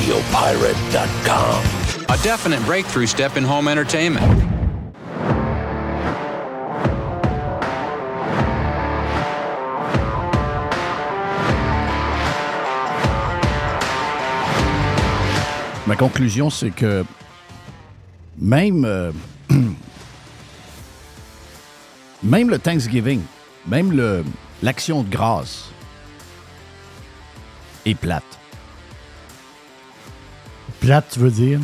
RadioPirate.com. A definite breakthrough step in home entertainment. Ma conclusion, c'est que même, même le Thanksgiving, même l'action de grâce est plate. Plate, tu veux dire?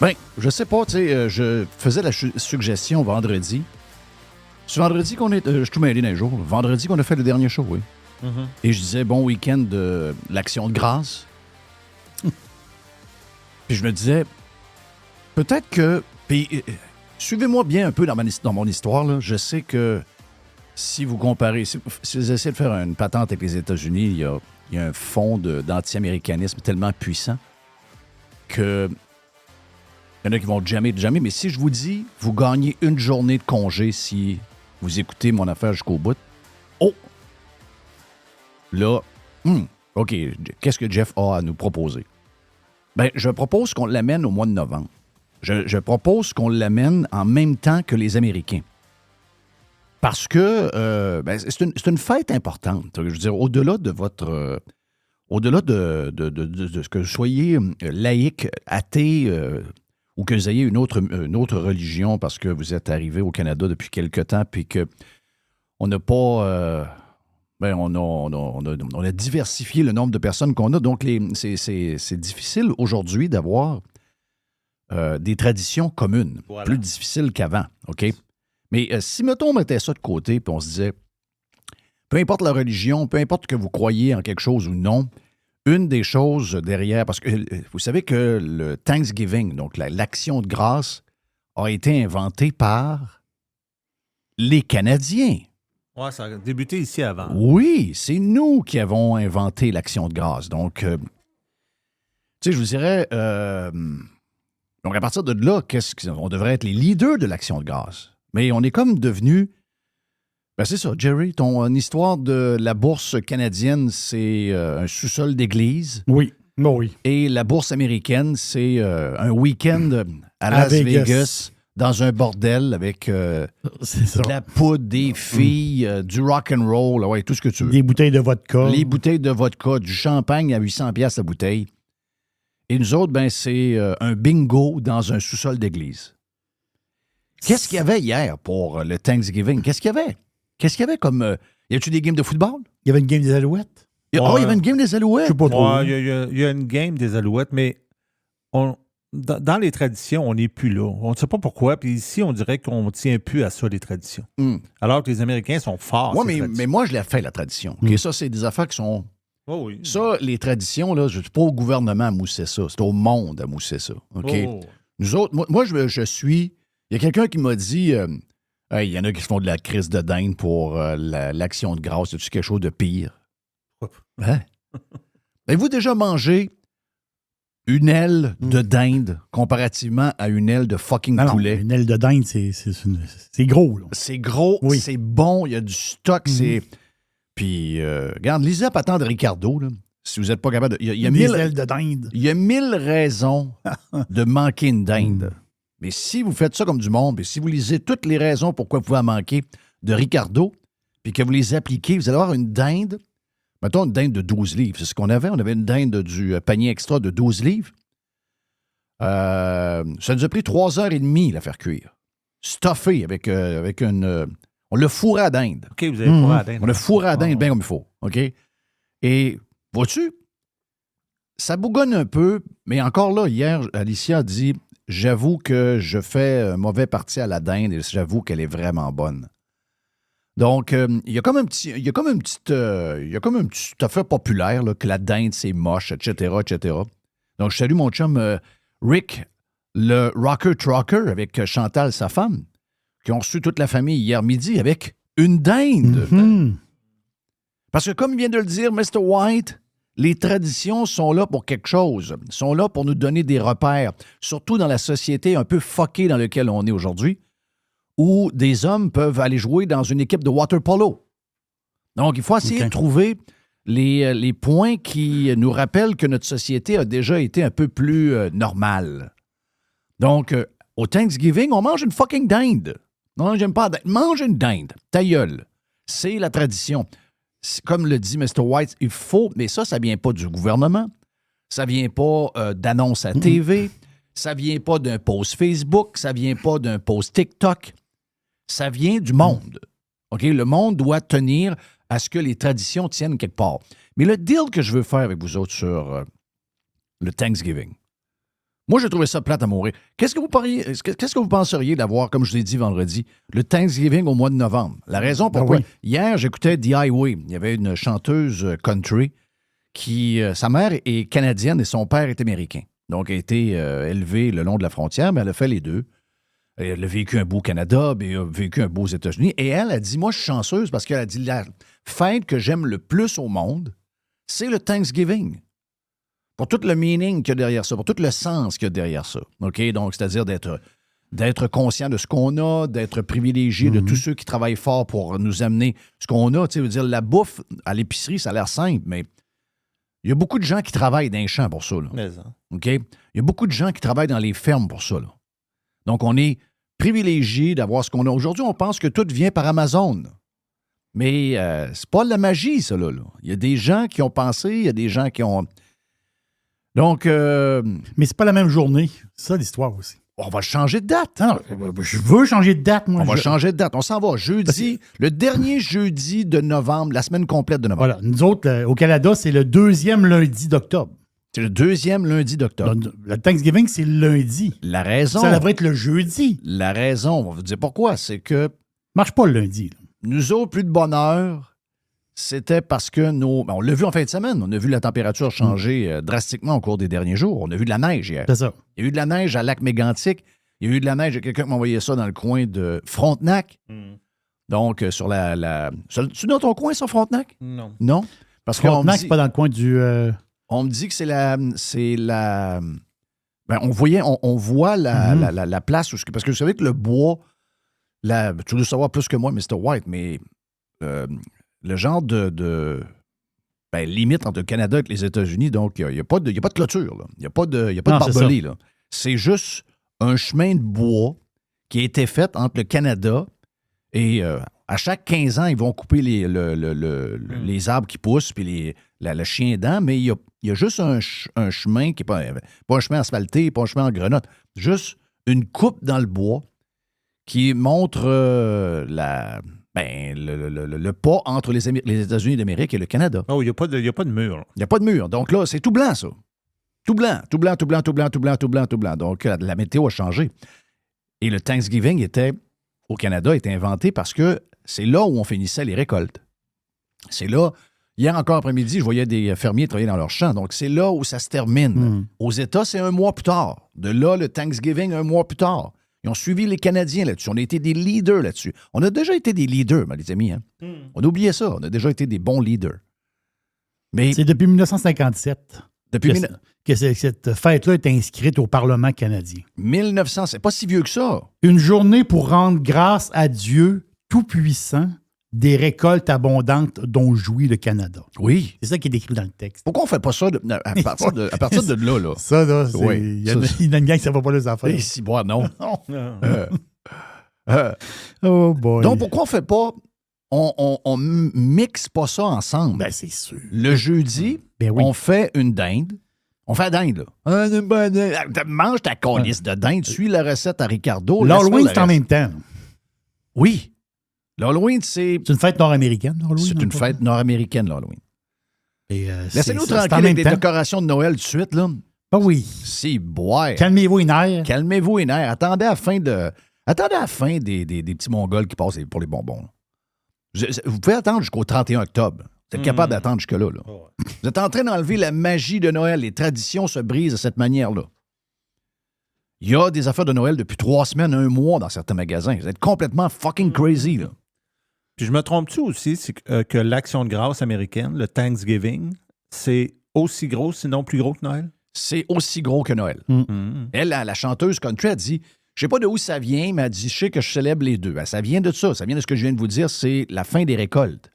Ben, je sais pas, tu sais, je faisais la suggestion vendredi. C'est vendredi qu'on est... je suis tout mêlé d'un jour. Vendredi qu'on a fait le dernier show, oui. Mm-hmm. Et je disais, bon week-end de l'action de grâce. Puis je me disais, peut-être que... Puis, suivez-moi bien un peu dans mon histoire, là. Je sais que si vous comparez... Si vous essayez de faire une patente avec les États-Unis, il y a un fond d'anti-américanisme tellement puissant que... Il y en a qui vont jamais, mais si je vous dis, vous gagnez une journée de congé si vous écoutez mon affaire jusqu'au bout. Oh! Là, OK, qu'est-ce que Jeff a à nous proposer? Bien, je propose qu'on l'amène au mois de novembre. Je propose qu'on l'amène en même temps que les Américains. Parce que c'est une fête importante. Je veux dire, au-delà de votre... au-delà de ce que vous soyez laïque, athée... ou que vous ayez une autre religion parce que vous êtes arrivé au Canada depuis quelque temps puis qu'on n'a pas... on a diversifié le nombre de personnes qu'on a. Donc, c'est difficile aujourd'hui d'avoir des traditions communes. Voilà. Plus difficile qu'avant, OK? Mais si, mettons, on mettait ça de côté puis on se disait, peu importe la religion, peu importe que vous croyez en quelque chose ou non, une des choses derrière, parce que vous savez que le Thanksgiving, donc l'action de grâce, a été inventée par les Canadiens. Oui, ça a débuté ici avant. Oui, c'est nous qui avons inventé l'action de grâce. Donc, tu sais, je vous dirais, donc à partir de là, on devrait être les leaders de l'action de grâce. Mais on est comme devenu... Ben c'est ça, Jerry, ton histoire de la bourse canadienne, c'est un sous-sol d'église. Oui, bon, oui. Et la bourse américaine, c'est un week-end à Las Vegas, dans un bordel avec de la poudre, des filles, du rock and roll, ouais, tout ce que tu veux. Des bouteilles de vodka. Les bouteilles de vodka, du champagne à 800$ la bouteille. Et nous autres, ben c'est un bingo dans un sous-sol d'église. Qu'est-ce qu'il y avait hier pour le Thanksgiving? Qu'est-ce qu'il y avait? Qu'est-ce qu'il y avait comme... y a-tu des games de football? Il y avait une game des Alouettes. Il y avait une game des Alouettes? Je sais pas trop. Il y a une game des Alouettes, mais dans les traditions, on n'est plus là. On ne sait pas pourquoi. Puis ici, on dirait qu'on ne tient plus à ça, les traditions. Alors que les Américains sont forts. Oui, mais moi, je l'ai fait, la tradition. Okay? Ça, c'est des affaires qui sont... Oh oui. Ça, les traditions, là, je ne suis pas au gouvernement à mousser ça. C'est au monde à mousser ça. Okay? Oh. Nous autres, moi je suis... Il y a quelqu'un qui m'a dit... il y en a qui se font de la crise de dinde pour l'action de grâce. Y a-tu quelque chose de pire? Hein? Avez-vous déjà mangé une aile de dinde comparativement à une aile de fucking poulet? Une aile de dinde, c'est gros. Là. C'est gros, oui. C'est bon, il y a du stock, c'est... Puis, regarde, lisez la patente de Ricardo, là, si vous n'êtes pas capable de... Il y a 1000 ailes de dinde. Il y a 1000 raisons de manquer une dinde. Mais si vous faites ça comme du monde, et si vous lisez toutes les raisons pourquoi vous pouvez en manquer de Ricardo, puis que vous les appliquez, vous allez avoir une dinde, mettons une dinde de 12 livres. C'est ce qu'on avait. On avait une dinde du panier extra de 12 livres. Ça nous a pris 3h30 la faire cuire. Stuffé avec une... on l'a fourré à dinde. OK, vous avez fourré à dinde. On l'a fourré à dinde bien comme il faut. OK? Et, vois-tu, ça bougonne un peu, mais encore là, hier, Alicia a dit... J'avoue que je fais un mauvais parti à la dinde et j'avoue qu'elle est vraiment bonne. Donc, il y a comme un petit affaire populaire là, que la dinde, c'est moche, etc., etc. Donc, je salue mon chum Rick, le Rocker Trucker, avec Chantal, sa femme, qui ont reçu toute la famille hier midi avec une dinde. Mm-hmm. Parce que, comme il vient de le dire, Mr. White... Les traditions sont là pour quelque chose, sont là pour nous donner des repères, surtout dans la société un peu fuckée dans laquelle on est aujourd'hui, où des hommes peuvent aller jouer dans une équipe de water polo. Donc, il faut essayer de trouver les points qui nous rappellent que notre société a déjà été un peu plus normale. Donc, au Thanksgiving, on mange une fucking dinde. Non, j'aime pas la dinde. Mange une dinde. Ta gueule. C'est la tradition. Comme le dit Mr. White, il faut, mais ça vient pas du gouvernement. Ça vient pas d'annonces à TV. Ça vient pas d'un post Facebook. Ça vient pas d'un post TikTok. Ça vient du monde. OK? Le monde doit tenir à ce que les traditions tiennent quelque part. Mais le deal que je veux faire avec vous autres sur le Thanksgiving, moi, j'ai trouvé ça plate à mourir. Qu'est-ce que vous penseriez d'avoir, comme je l'ai dit vendredi, le Thanksgiving au mois de novembre? La raison pourquoi? oui. Hier, j'écoutais The Highway. Il y avait une chanteuse country qui, sa mère est canadienne et son père est américain. Donc, elle a été élevée le long de la frontière, mais elle a fait les deux. Elle a vécu un bout au Canada, mais elle a vécu un bout aux États-Unis. Et elle a dit, moi, je suis chanceuse parce qu'elle a dit, la fête que j'aime le plus au monde, c'est le Thanksgiving. Pour tout le meaning qu'il y a derrière ça, pour tout le sens qu'il y a derrière ça. OK? Donc, c'est-à-dire d'être conscient de ce qu'on a, d'être privilégié de tous ceux qui travaillent fort pour nous amener ce qu'on a. Tu sais, veut dire, la bouffe à l'épicerie, ça a l'air simple, mais il y a beaucoup de gens qui travaillent dans les champs pour ça. Là. OK? Il y a beaucoup de gens qui travaillent dans les fermes pour ça. Là. Donc, on est privilégié d'avoir ce qu'on a. Aujourd'hui, on pense que tout vient par Amazon. Mais c'est pas de la magie, ça, là. Il y a des gens qui ont pensé, il y a des gens qui ont... Donc... Mais c'est pas la même journée. C'est ça, l'histoire aussi. On va changer de date. Non, je veux changer de date, moi. On va changer de date. On s'en va jeudi, le dernier jeudi de novembre, la semaine complète de novembre. Voilà. Nous autres, au Canada, c'est le 2e lundi d'octobre. C'est le 2e lundi d'octobre. Le Thanksgiving, c'est le lundi. La raison... Ça devrait être le jeudi. La raison, on va vous dire pourquoi, c'est que... Marche pas le lundi. Là. Nous autres, plus de bonheur, c'était parce que on l'a vu en fin de semaine, on a vu la température changer drastiquement au cours des derniers jours. On a vu de la neige hier. C'est ça. Il y a eu de la neige à Lac-Mégantic. Il y a eu de la neige, il y a quelqu'un qui m'a envoyé ça dans le coin de Frontenac. Donc, sur tu dans ton coin, sur Frontenac? Non. Non? Parce Frontenac, c'est pas dans le coin du... On me dit que c'est la... Ben, on voit la place où... Parce que vous savez que le bois... tu dois savoir plus que moi, Mr. White, mais le genre de limite entre le Canada et les États-Unis, donc il n'y a pas de clôture. Là. Il n'y a pas de barbelé. Là. C'est juste un chemin de bois qui a été fait entre le Canada et à chaque 15 ans, ils vont couper les arbres qui poussent puis le chien dent, mais il y a juste un chemin qui n'est pas un chemin asphalté, pas un chemin en grenade, juste une coupe dans le bois qui montre le pas entre les États-Unis d'Amérique et le Canada. Oh, il n'y a pas de mur. Il n'y a pas de mur. Donc là, c'est tout blanc, ça. Tout blanc, tout blanc, tout blanc, tout blanc, tout blanc, tout blanc, tout blanc. Donc, la météo a changé. Et le Thanksgiving au Canada, était inventé parce que c'est là où on finissait les récoltes. C'est là, hier encore après-midi, je voyais des fermiers travailler dans leurs champs. Donc, c'est là où ça se termine. Aux États, c'est un mois plus tard. De là, le Thanksgiving, un mois plus tard. Ils ont suivi les Canadiens là-dessus. On a été des leaders là-dessus. On a déjà été des leaders, les amis. Hein? On a oublié ça. On a déjà été des bons leaders. Mais c'est depuis 1957 que cette fête-là est inscrite au Parlement canadien. 1900, c'est pas si vieux que ça. Une journée pour rendre grâce à Dieu Tout-Puissant des récoltes abondantes dont jouit le Canada. Oui. C'est ça qui est écrit dans le texte. Pourquoi on ne fait pas ça à partir de là, là? Ça, là, oui, il y a une gang qui ne va pas les affaires. Et si, bon, non. Oh boy. Donc, pourquoi on ne fait pas... On mixe pas ça ensemble? Ben, c'est sûr. Le jeudi, on fait une dinde. On fait la dinde, là. Mange ta colisse de dinde, suis la recette à Ricardo. L'Halloween, c'est en même temps. Oui. L'Halloween, c'est... C'est une fête nord-américaine, l'Halloween. C'est une fête nord-américaine, l'Halloween. Laissez-nous tranquille avec des décorations de Noël tout de suite, là. Ben oui. Si, boire. Calmez-vous les nerfs. Calmez-vous les nerfs. Attendez à la fin des petits Mongols qui passent pour les bonbons. Vous pouvez attendre jusqu'au 31 octobre. Vous êtes capable d'attendre jusque-là. Là. Oh ouais. Vous êtes en train d'enlever la magie de Noël. Les traditions se brisent de cette manière-là. Il y a des affaires de Noël depuis 3 semaines, 1 mois dans certains magasins. Vous êtes complètement fucking crazy, là. Puis je me trompe-tu aussi que l'Action de grâce américaine, le Thanksgiving, c'est aussi gros, sinon plus gros que Noël? C'est aussi gros que Noël. Elle, la chanteuse country, a dit, je sais pas de où ça vient, mais elle dit, je sais que je célèbre les deux. Ben, ça vient de ça. Ça vient de ce que je viens de vous dire, c'est la fin des récoltes.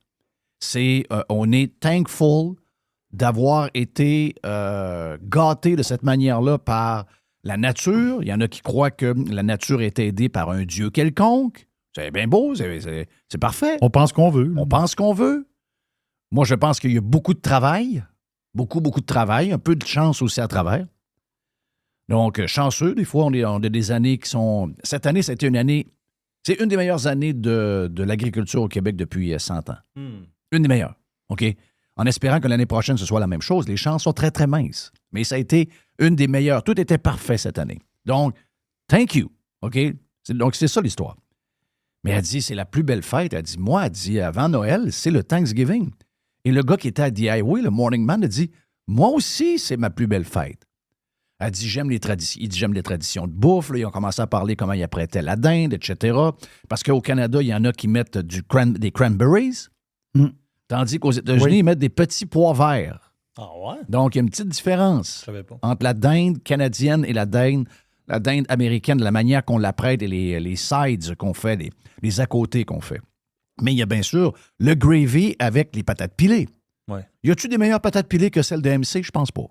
On est thankful d'avoir été gâtés de cette manière-là par la nature. Il y en a qui croient que la nature est aidée par un dieu quelconque. C'est bien beau, c'est parfait. On pense qu'on veut. On pense qu'on veut. Moi, je pense qu'il y a beaucoup de travail. Beaucoup, beaucoup de travail. Un peu de chance aussi à travers. Donc, chanceux, des fois, on a des années qui sont... Cette année, c'était une année... C'est une des meilleures années de l'agriculture au Québec depuis 100 ans. Une des meilleures, OK? En espérant que l'année prochaine, ce soit la même chose. Les chances sont très, très minces. Mais ça a été une des meilleures. Tout était parfait cette année. Donc, thank you, OK? Donc, c'est ça l'histoire. Mais elle dit, c'est la plus belle fête. Elle dit, moi, elle dit, avant Noël, c'est le Thanksgiving. Et le gars qui était à The Highway, le Morning Man, a dit, moi aussi, c'est ma plus belle fête. Elle dit, j'aime les traditions. Il dit, j'aime les traditions de bouffe. Là, ils ont commencé à parler comment ils apprêtaient la dinde, etc. Parce qu'au Canada, il y en a qui mettent des cranberries. Tandis qu'aux États-Unis, ils mettent des petits pois verts. Ah ouais? Donc, il y a une petite différence Je savais pas. entre la dinde canadienne et la dinde américaine, de la manière qu'on l'apprête et les sides qu'on fait, les à côté qu'on fait. Mais il y a bien sûr le gravy avec les patates pilées. Ouais. Y a-tu des meilleures patates pilées que celles de MC? Je pense pas.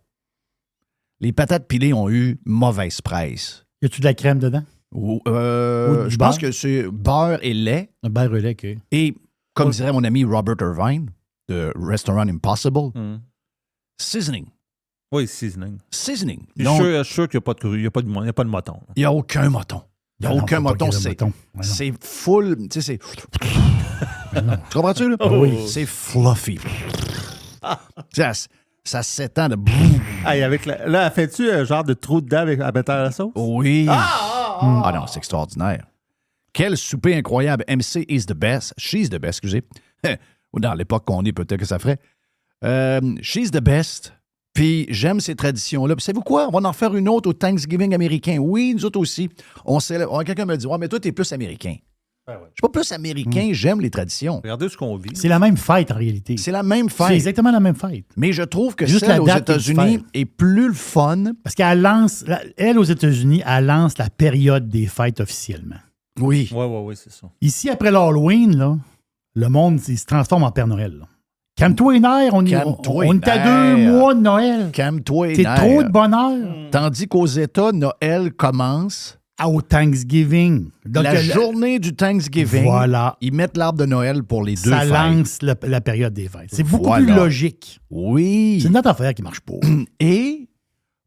Les patates pilées ont eu mauvaise presse. Y a-tu de la crème dedans? Je pense que c'est beurre et lait. Un beurre et lait, OK. Et, comme dirait mon ami Robert Irvine, de Restaurant Impossible, seasoning. Oui, seasoning. Seasoning. Je suis sûr qu'il n'y a pas de moton. Il n'y a aucun moton. Il n'y a aucun moton. Non. C'est full. Tu sais, c'est. Tu comprends-tu, là? Oui. C'est fluffy. Ça s'étend de. Hey, là, fais-tu un genre de trou dedans avec à mettre à la sauce? Oui. Ah non, c'est extraordinaire. Quel souper incroyable. MC is the best. She's the best, excusez. Ou dans l'époque qu'on est, peut-être que ça ferait. She's the best. Puis j'aime ces traditions-là. Puis savez-vous quoi? On va en faire une autre au Thanksgiving américain. Oui, nous autres aussi. Quelqu'un me dit, ouais, mais toi, t'es plus américain. Ben ouais. Je suis pas plus américain, j'aime les traditions. Regardez ce qu'on vit. C'est la même fête, en réalité. C'est la même C'est fête. exactement la même fête. Mais je trouve que Juste celle la aux date États-Unis est plus le fun. Parce qu'elle lance, elle, aux États-Unis, elle lance la période des fêtes officiellement. Oui. Oui, c'est ça. Ici, après l'Halloween, là, le monde il se transforme en Père Noël. Là. Calme-toi les nerfs, on est à 2 mois de Noël. Calme-toi les C'est nerfs. trop de bonheur. Tandis qu'aux États, Noël commence Au Thanksgiving. Donc, la journée du Thanksgiving. Voilà. Ils mettent l'arbre de Noël pour les deux Ça fêtes. lance la période des fêtes. C'est beaucoup Voilà. plus logique. Oui. C'est notre affaire qui marche pas. Et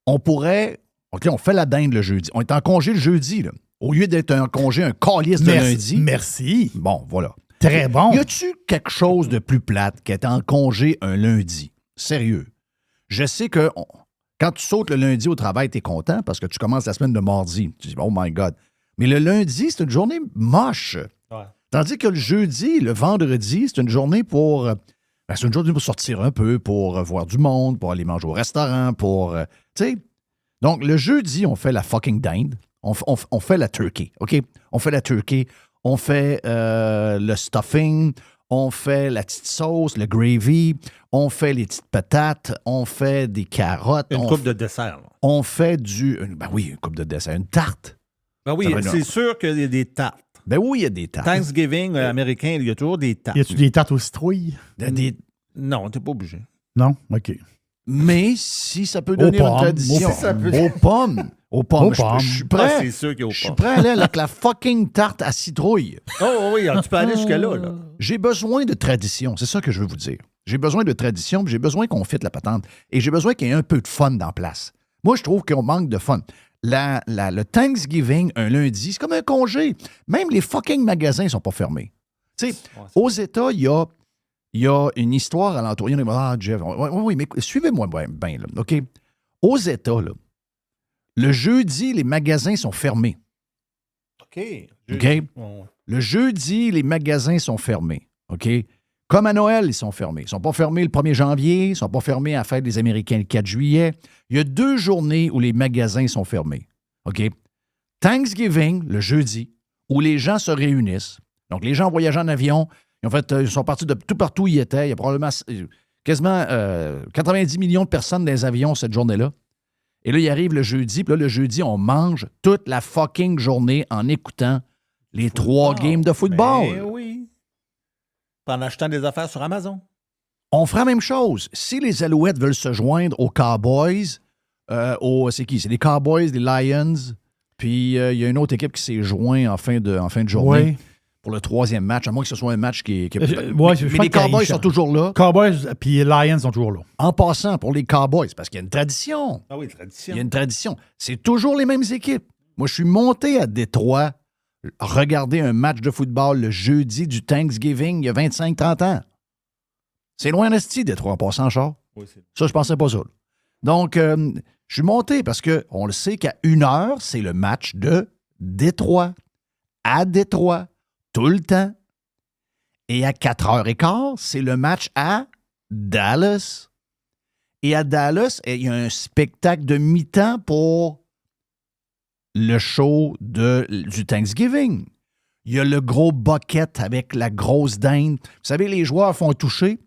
on pourrait... OK, on fait la dinde le jeudi. On est en congé le jeudi, là. Au lieu d'être en congé, un calice de lundi. Merci. Bon, voilà. Très bon. Y a-tu quelque chose de plus plate qu'être en congé un lundi? Sérieux. Je sais que quand tu sautes le lundi au travail, t'es content parce que tu commences la semaine de mardi. Tu dis, oh my God. Mais le lundi, c'est une journée moche. Ouais. Tandis que le jeudi, le vendredi, c'est une journée pour... c'est une journée pour sortir un peu, pour voir du monde, pour aller manger au restaurant, pour... tu sais. Donc, le jeudi, on fait la fucking dinde. On fait la turkey, OK? On fait la turkey. On fait le stuffing, on fait la petite sauce, le gravy, on fait les petites patates, on fait des carottes. Une coupe de dessert. Là. On fait ben oui, une coupe de dessert, une tarte. Ben oui, c'est sûr qu'il y a des tartes. Ben oui, il y a des tartes. Thanksgiving américain, il y a toujours des tartes. Y a-tu des tartes aux citrouilles? Non, t'es pas obligé. Non? OK. Mais si ça peut donner une pommes. tradition. Aux pommes. Aux pommes. Je suis prêt. Ah, c'est sûr qu'il y a aux pommes. Je suis prêt à aller avec la fucking tarte à citrouille. Oh oui, tu peux aller jusqu'à là. J'ai besoin de tradition. C'est ça que je veux vous dire. J'ai besoin de tradition, puis j'ai besoin qu'on fitte la patente. Et j'ai besoin qu'il y ait un peu de fun dans la place. Moi, je trouve qu'on manque de fun. Le Thanksgiving, un lundi, c'est comme un congé. Même les fucking magasins ne sont pas fermés. Tu sais, aux États, il y a une histoire alentour. Il y en a, Jeff, oui, mais suivez-moi bien, là, OK? Aux États, là, le jeudi, les magasins sont fermés. OK. Le jeudi, les magasins sont fermés. OK? Comme à Noël, ils sont fermés. Ils ne sont pas fermés le 1er janvier, ils ne sont pas fermés à la fête des Américains le 4 juillet. Il y a 2 journées où les magasins sont fermés. OK? Thanksgiving, le jeudi, où les gens se réunissent. Donc, les gens voyagent en avion. Ils sont partis de tout partout où ils étaient. Il y a probablement quasiment 90 millions de personnes dans les avions cette journée-là. Et là, il arrive le jeudi. Puis là, le jeudi, on mange toute la fucking journée en écoutant les 3 games de football. Ben oui. En achetant des affaires sur Amazon. On fera la même chose. Si les Alouettes veulent se joindre aux Cowboys, c'est qui? C'est les Cowboys, les Lions, puis il y a une autre équipe qui s'est jointe en fin de journée. Oui. Pour le 3e match, à moins que ce soit un match qui est... Ouais, mais les Cowboys sont toujours là. Cowboys puis Lions sont toujours là. En passant, pour les Cowboys, parce qu'il y a une tradition. Ah oui, tradition. Il y a une tradition. C'est toujours les mêmes équipes. Moi, je suis monté à Détroit regarder un match de football le jeudi du Thanksgiving il y a 25-30 ans. C'est loin d'Esti, Détroit, en passant en char. Oui, Ça, je pensais pas ça. Là. Donc, je suis monté parce qu'on le sait qu'à 1h, c'est le match de Détroit. À Détroit. Tout le temps. Et à 4h15, c'est le match à Dallas. Et à Dallas, il y a un spectacle de mi-temps pour le show du Thanksgiving. Il y a le gros bucket avec la grosse dinde. Vous savez, les joueurs font toucher.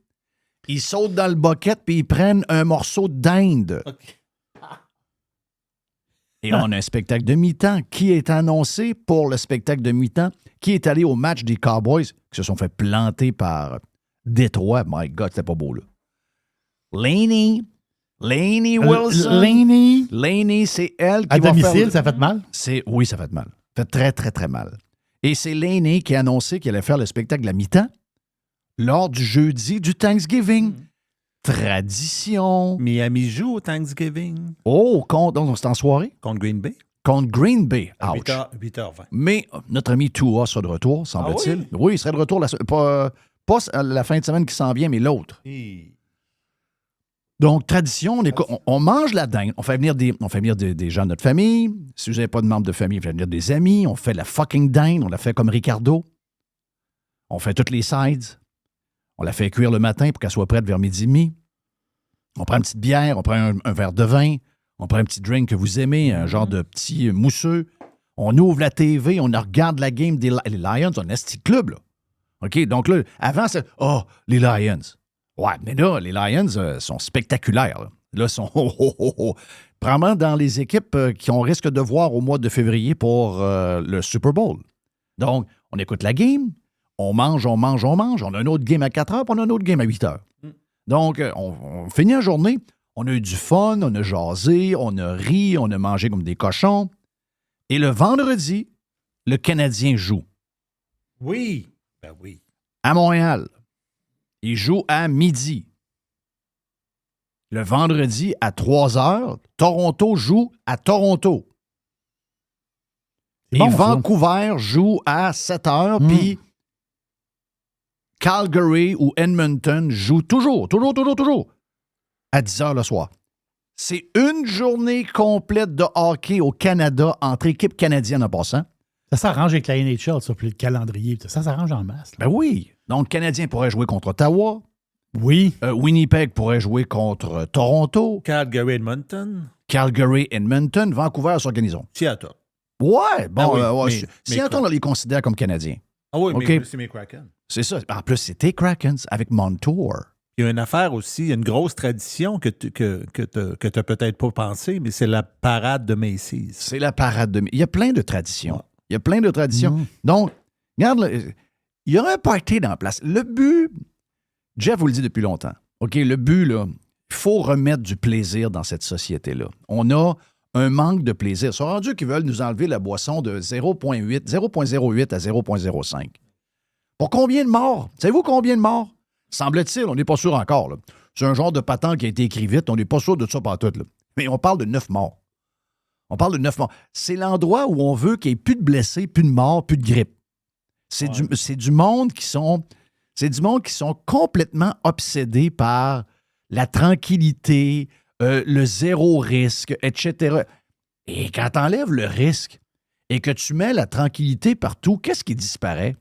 Ils sautent dans le bucket puis ils prennent un morceau de dinde. Okay. Et on a un spectacle de mi-temps. Qui est annoncé pour le spectacle de mi-temps? Qui est allé au match des Cowboys qui se sont fait planter par Détroit? My God, c'était pas beau, là. Laney Wilson. Laney, c'est elle qui à va domicile, faire... ça fait mal? Oui, ça fait mal. Ça fait très, très, très mal. Et c'est Laney qui a annoncé qu'elle allait faire le spectacle de la mi-temps lors du jeudi du Thanksgiving. Tradition. Miami joue au Thanksgiving. Oh, donc c'est en soirée? Contre Green Bay. Contre Green Bay. Ouch. 8h20. Mais notre ami Tua sera de retour, semble-t-il. Ah oui, il serait de retour pas la fin de semaine qui s'en vient, mais l'autre. Donc, tradition, on mange la dinde. On fait venir des gens de notre famille. Si vous n'avez pas de membres de famille, on fait venir des amis. On fait la fucking dinde. On la fait comme Ricardo. On fait toutes les sides. On la fait cuire le matin pour qu'elle soit prête vers midi et demi. On prend une petite bière, on prend un verre de vin, on prend un petit drink que vous aimez, un genre de petit mousseux. On ouvre la TV, on regarde la game des Lions, on a ce club, là. OK? Donc là, avant, c'est « Oh, les Lions! » Ouais, mais là, les Lions sont spectaculaires. Là, sont probablement dans les équipes qu'on risque de voir au mois de février pour le Super Bowl. Donc, on écoute la game, on mange. On a un autre game à 4 heures, puis on a un autre game à 8 heures. Donc, on finit la journée, on a eu du fun, on a jasé, on a ri, on a mangé comme des cochons. Et le vendredi, le Canadien joue. Oui, ben oui. À Montréal. Il joue à midi. Le vendredi, à 3 heures, Toronto joue à Toronto. Et Vancouver joue à 7 heures, puis Calgary ou Edmonton joue toujours, à 10 heures le soir. C'est une journée complète de hockey au Canada entre équipes canadiennes en passant. Ça s'arrange avec la NHL, ça, puis le calendrier. Ça s'arrange en masse. Ben oui. Donc, le Canadien pourrait jouer contre Ottawa. Oui. Winnipeg pourrait jouer contre Toronto. Calgary, Edmonton. Vancouver s'organisons. Seattle. Ouais, bon, oui, Seattle, on les considère comme Canadiens. Ah oui, okay. Mais c'est mes Kraken. C'est ça. En plus, c'était Krakens avec Montour. Il y a une affaire aussi, il y a une grosse tradition que tu n'as peut-être pas pensé, mais c'est la parade de Macy's. C'est la parade de Macy's. Il y a plein de traditions. Il y a plein de traditions. Donc, regarde, il y aura un party dans la place. Le but, Jeff vous le dit depuis longtemps, OK, le but, là, il faut remettre du plaisir dans cette société-là. On a un manque de plaisir. Ils sont rendus qu'ils veulent nous enlever la boisson de 0,08 à 0,05. Pour combien de morts? Savez-vous combien de morts? Semble-t-il, on n'est pas sûr encore. Là. C'est un genre de patente qui a été écrit vite. On n'est pas sûr de ça pantoute. Là. Mais on parle de 9 morts. C'est l'endroit où on veut qu'il n'y ait plus de blessés, plus de morts, plus de grippe. C'est du monde qui sont complètement obsédés par la tranquillité, le zéro risque, etc. Et quand tu enlèves le risque et que tu mets la tranquillité partout, qu'est-ce qui disparaît?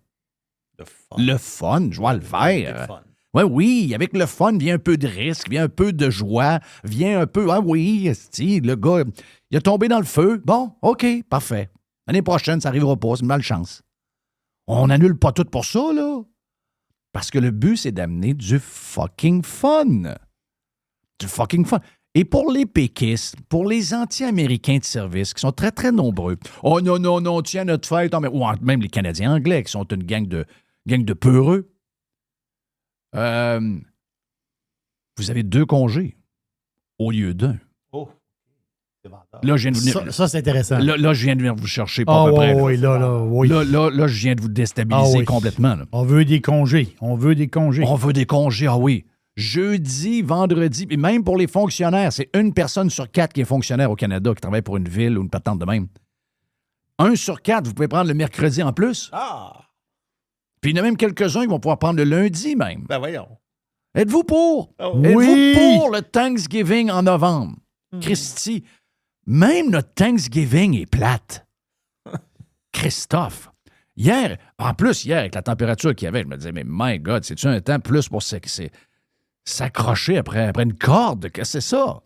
Le fun, joie le vert. Oui, avec le fun vient un peu de risque, vient un peu de joie, vient un peu, le gars, il a tombé dans le feu. Bon, OK, parfait. L'année prochaine, ça n'arrivera pas, c'est une malchance. On n'annule pas tout pour ça, là. Parce que le but, c'est d'amener du fucking fun. Du fucking fun. Et pour les péquistes, pour les anti-américains de service, qui sont très, très nombreux, oh non, tiens notre fête, ou même les Canadiens anglais, qui sont une gang de peureux, vous avez 2 congés au lieu d'1. Oh, c'est vendeur. Là, je viens de venir. Ça, c'est intéressant. Là, je viens de venir vous chercher pas à peu près. Oui, oui. Là, je viens de vous déstabiliser complètement. Là. On veut des congés. On veut des congés, ah oui. Jeudi, vendredi, et même pour les fonctionnaires, c'est 1 personne sur 4 qui est fonctionnaire au Canada, qui travaille pour une ville ou une patente de même. 1 sur 4, vous pouvez prendre le mercredi en plus. Ah! Puis il y en a même quelques-uns qui vont pouvoir prendre le lundi même. Ben voyons. Êtes-vous pour? Oh. Êtes-vous pour le Thanksgiving en novembre? Christy, même notre Thanksgiving est plate. Christophe. Hier, avec la température qu'il y avait, je me disais, mais my God, c'est-tu un temps plus pour s'accrocher après une corde? Qu'est-ce que c'est ça?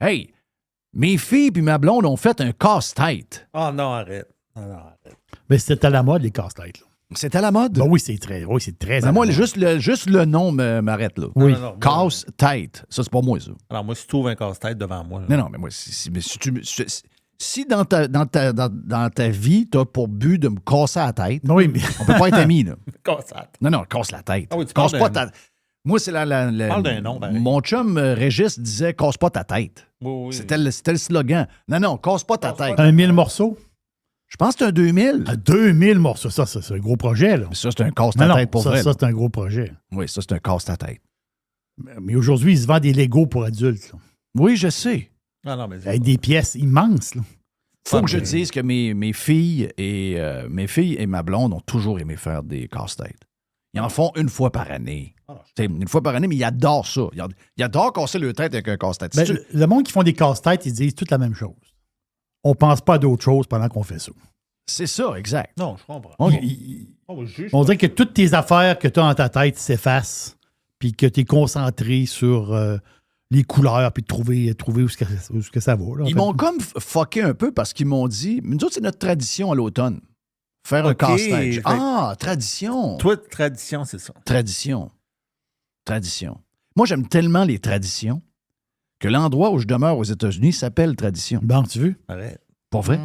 Hey, mes filles puis ma blonde ont fait un casse-tête. Oh non, arrête. Arrête. Mais c'était à la mode, les casse-têtes. Là. C'est à la mode? Ben oui, c'est très Ben moi, juste le nom m'arrête là. Oui. Non, Casse-tête. Ça, c'est pas moi, ça. Alors, moi, si tu trouves un casse-tête devant moi... Là. Non, mais moi, si dans ta vie, tu as pour but de me casser la tête, Oui, mais... on peut pas être amis, là. Casse-tête. Non, casse la tête. Ah oui, tu casse parles pas d'un- ta... Moi, c'est Parle d'un nom, pareil. Mon chum Régis disait « casse pas ta tête Oui. ». C'était le slogan. Non, casse pas ta tête. 1000 morceaux? Je pense que c'est un 2000. 2000 morceaux. Ça, c'est un gros projet, là. Mais ça, c'est un casse-ta-tête pour vrai. Ça, c'est un gros projet. Oui, ça, c'est un casse-ta-tête. Mais aujourd'hui, ils se vendent des Legos pour adultes, là. Oui, je sais. Non, mais... Avec des pièces immenses, là. Faut que je dise que mes filles et ma blonde ont toujours aimé faire des casse-têtes. Ils en font 1 fois par année. T'sais, 1 fois par année, mais ils adorent ça. Ils adorent casser leur tête avec un casse-tête. Ben, le monde qui font des casse-têtes, ils disent toute la même chose. On pense pas à d'autres choses pendant qu'on fait ça. C'est ça, exact. Non, je comprends. On dirait que toutes tes affaires que tu as dans ta tête s'effacent, puis que tu es concentré sur les couleurs, puis de trouver où est-ce que ça va. Là, Ils m'ont comme fucké un peu parce qu'ils m'ont dit, nous autres, c'est notre tradition à l'automne. Faire un casse-tête. Tradition. Toi, tradition, c'est ça. Tradition. Moi, j'aime tellement les traditions que l'endroit où je demeure aux États-Unis s'appelle Tradition. Bon, tu veux? Arrête. Pour vrai?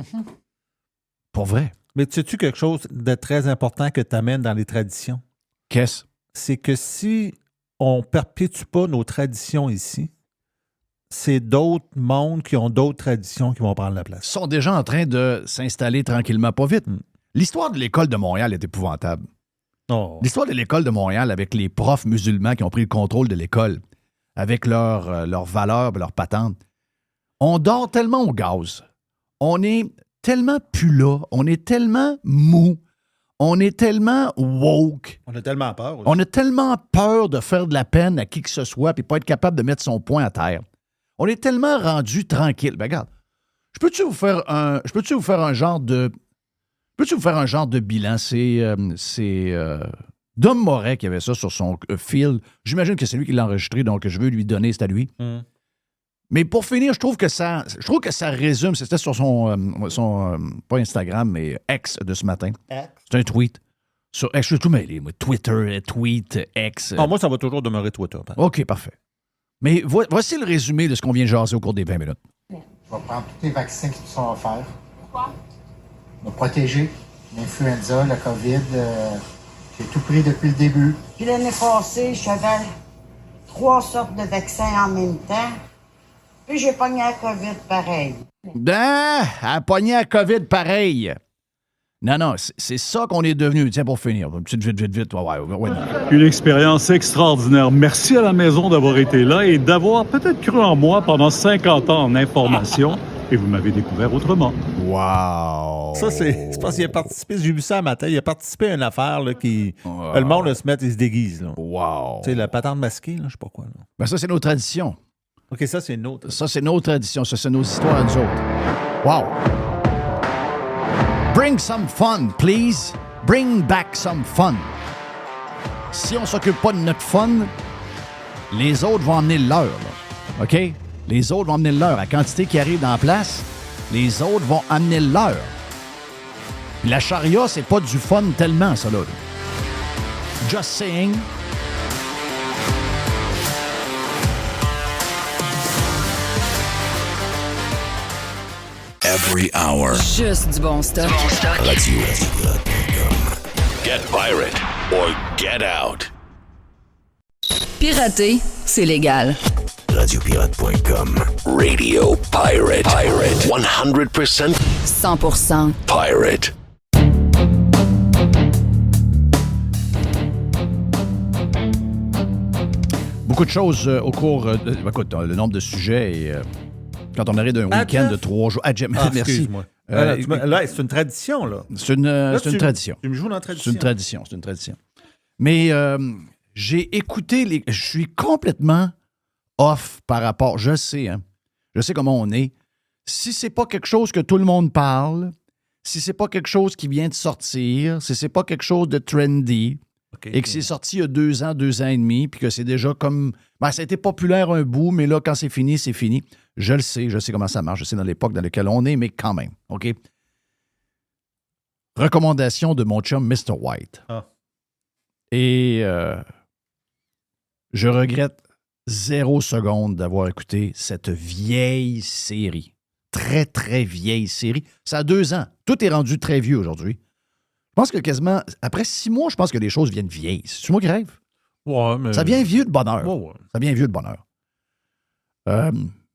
Pour vrai. Mais tu sais-tu quelque chose de très important que tu amènes dans les traditions? Qu'est-ce? C'est que si on ne perpétue pas nos traditions ici, c'est d'autres mondes qui ont d'autres traditions qui vont prendre la place. Ils sont déjà en train de s'installer tranquillement, pas vite. L'histoire de l'école de Montréal est épouvantable. Oh. L'histoire de l'école de Montréal avec les profs musulmans qui ont pris le contrôle de l'école, avec leurs valeurs, leurs patentes. On dort tellement au gaz. On est tellement plus là. On est tellement mou. On est tellement woke. On a tellement peur. Aussi. On a tellement peur de faire de la peine à qui que ce soit et pas être capable de mettre son poing à terre. On est tellement rendu tranquille. Ben, regarde, je peux-tu vous faire un genre de bilan? C'est Dom Moret qui avait ça sur son fil. J'imagine que c'est lui qui l'a enregistré, donc je veux lui donner, c'est à lui. Mais pour finir, je trouve que ça résume. C'était sur son pas Instagram, mais X de ce matin. C'est un tweet. Sur X, je suis tout mêlé. Twitter, tweet, X. Moi, ça va toujours demeurer Twitter. OK, parfait. Mais voici le résumé de ce qu'on vient de jaser au cours des 20 minutes. Je vais prendre tous les vaccins qui te sont offerts. Pourquoi? Me protéger. L'influenza, la COVID, j'ai tout pris depuis le début. Puis l'année passée, j'avais 3 sortes de vaccins en même temps. Puis j'ai pogné la COVID pareil. Elle a pogné la COVID pareil. Non, c'est ça qu'on est devenu. Tiens, pour finir. Vite. Ouais. Une expérience extraordinaire. Merci à la maison d'avoir été là et d'avoir peut-être cru en moi pendant 50 ans en information. Et vous m'avez découvert autrement. Wow! Ça, c'est parce qu'il a participé, j'ai vu ça un matin, il a participé à une affaire là, qui. Le monde se met, il se déguise. Là. Wow! Tu sais, la patente masquée, là, je sais pas quoi. Là. Ben ça, c'est nos traditions. OK, ça, c'est une autre. Ça, c'est nos traditions. Ça, c'est nos histoires à nous autres. Wow! Bring some fun, please. Bring back some fun. Si on s'occupe pas de notre fun, les autres vont emmener le leur. Là. OK? Les autres vont amener le leur. À quantité qui arrive dans la place, les autres vont amener le leur. Puis la charia, c'est pas du fun tellement, ça, là. Just saying. Every hour. Juste du bon stock. Radio. Get pirate or get out. Pirater, c'est légal. Radiopirate.com. Radio Pirate. 100% 100% pirate. Beaucoup de choses au cours... écoute, le nombre de sujets et... quand on arrive d'un week-end de 3 jours... merci. Excuse-moi. Là, c'est une tradition, là. C'est une tradition. Tu me joues dans la tradition. C'est une tradition. Mais j'ai écouté je suis complètement off par rapport... Je sais comment on est. Si c'est pas quelque chose que tout le monde parle, si c'est pas quelque chose qui vient de sortir, si c'est pas quelque chose de trendy, et que c'est sorti il y a 2 ans et demi, puis que c'est déjà comme... ça a été populaire un bout, mais là, quand c'est fini, c'est fini. Je le sais, je sais comment ça marche, je sais dans l'époque dans laquelle on est, mais quand même, OK? Recommandation de mon chum Mr. White. Ah. Et je regrette 0 seconde d'avoir écouté cette vieille série. Très, très vieille série. Ça a 2 ans. Tout est rendu très vieux aujourd'hui. Je pense que quasiment, après 6 mois, je pense que les choses viennent vieilles. C'est moi qui rêve? Ouais, mais... Ça vient vieux de bonheur. Ouais. Ça vient vieux de bonheur.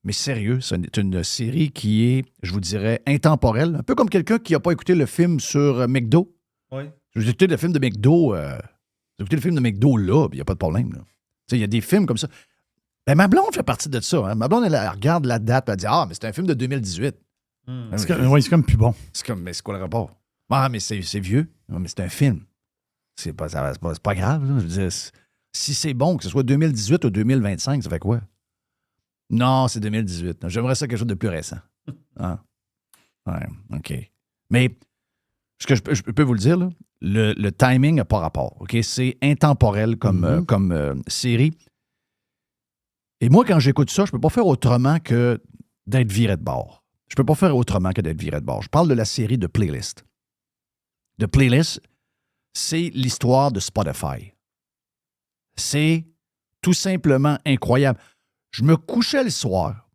Mais sérieux, c'est une série qui est, je vous dirais, intemporelle. Un peu comme quelqu'un qui n'a pas écouté le film sur McDo. Oui. J'ai écouté le film de McDo. J'ai écouté le film de McDo là, puis il n'y a pas de problème. Il y a des films comme ça. Ben, ma blonde fait partie de ça. Hein. Ma blonde, elle regarde la date et elle dit « Ah, mais c'est un film de 2018. C'est comme plus bon. Mais c'est quoi le rapport? Ah, mais c'est vieux. Mais c'est un film. C'est pas grave. Là. Je veux dire, si c'est bon, que ce soit 2018 ou 2025, ça fait quoi? Non, c'est 2018. J'aimerais ça quelque chose de plus récent. Ah. Ouais, OK. Mais ce que je peux vous le dire, là, le timing n'a pas rapport. OK? C'est intemporel comme série. Et moi, quand j'écoute ça, je ne peux pas faire autrement que d'être viré de bord. Je ne peux pas faire autrement que d'être viré de bord. Je parle de la série de Playlist. De Playlist, c'est l'histoire de Spotify. C'est tout simplement incroyable. Je me couchais le soir,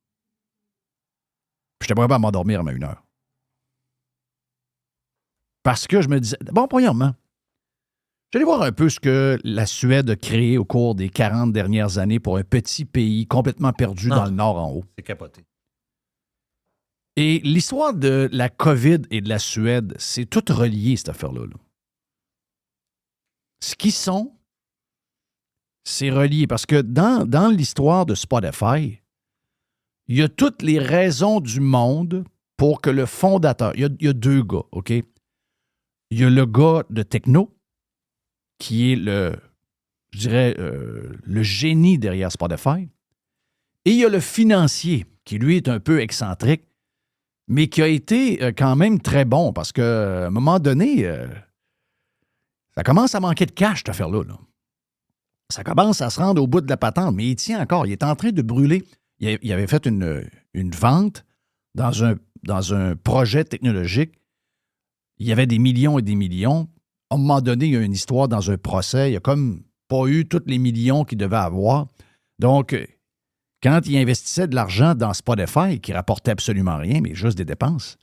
puis j'étais pas capable de m'endormir à 1h. Parce que je me disais... Bon, premièrement, j'allais voir un peu ce que la Suède a créé au cours des 40 dernières années pour un petit pays complètement perdu dans le nord en haut. C'est capoté. Et l'histoire de la COVID et de la Suède, c'est tout relié, cette affaire-là. Là. Ce qu'ils sont, c'est relié. Parce que dans l'histoire de Spotify, il y a toutes les raisons du monde pour que le fondateur... Il y a 2 gars, OK? Il y a le gars de techno, qui est le génie derrière Spotify. Et il y a le financier, qui lui est un peu excentrique, mais qui a été quand même très bon parce qu'à un moment donné, ça commence à manquer de cash, cette affaire-là. Là. Ça commence à se rendre au bout de la patente, mais il tient encore. Il est en train de brûler. Il avait fait une vente dans un projet technologique. Il y avait des millions et des millions. À un moment donné, il y a une histoire dans un procès. Il n'y a comme pas eu tous les millions qu'il devait avoir. Donc, quand il investissait de l'argent dans Spotify, qui rapportait absolument rien, mais juste des dépenses,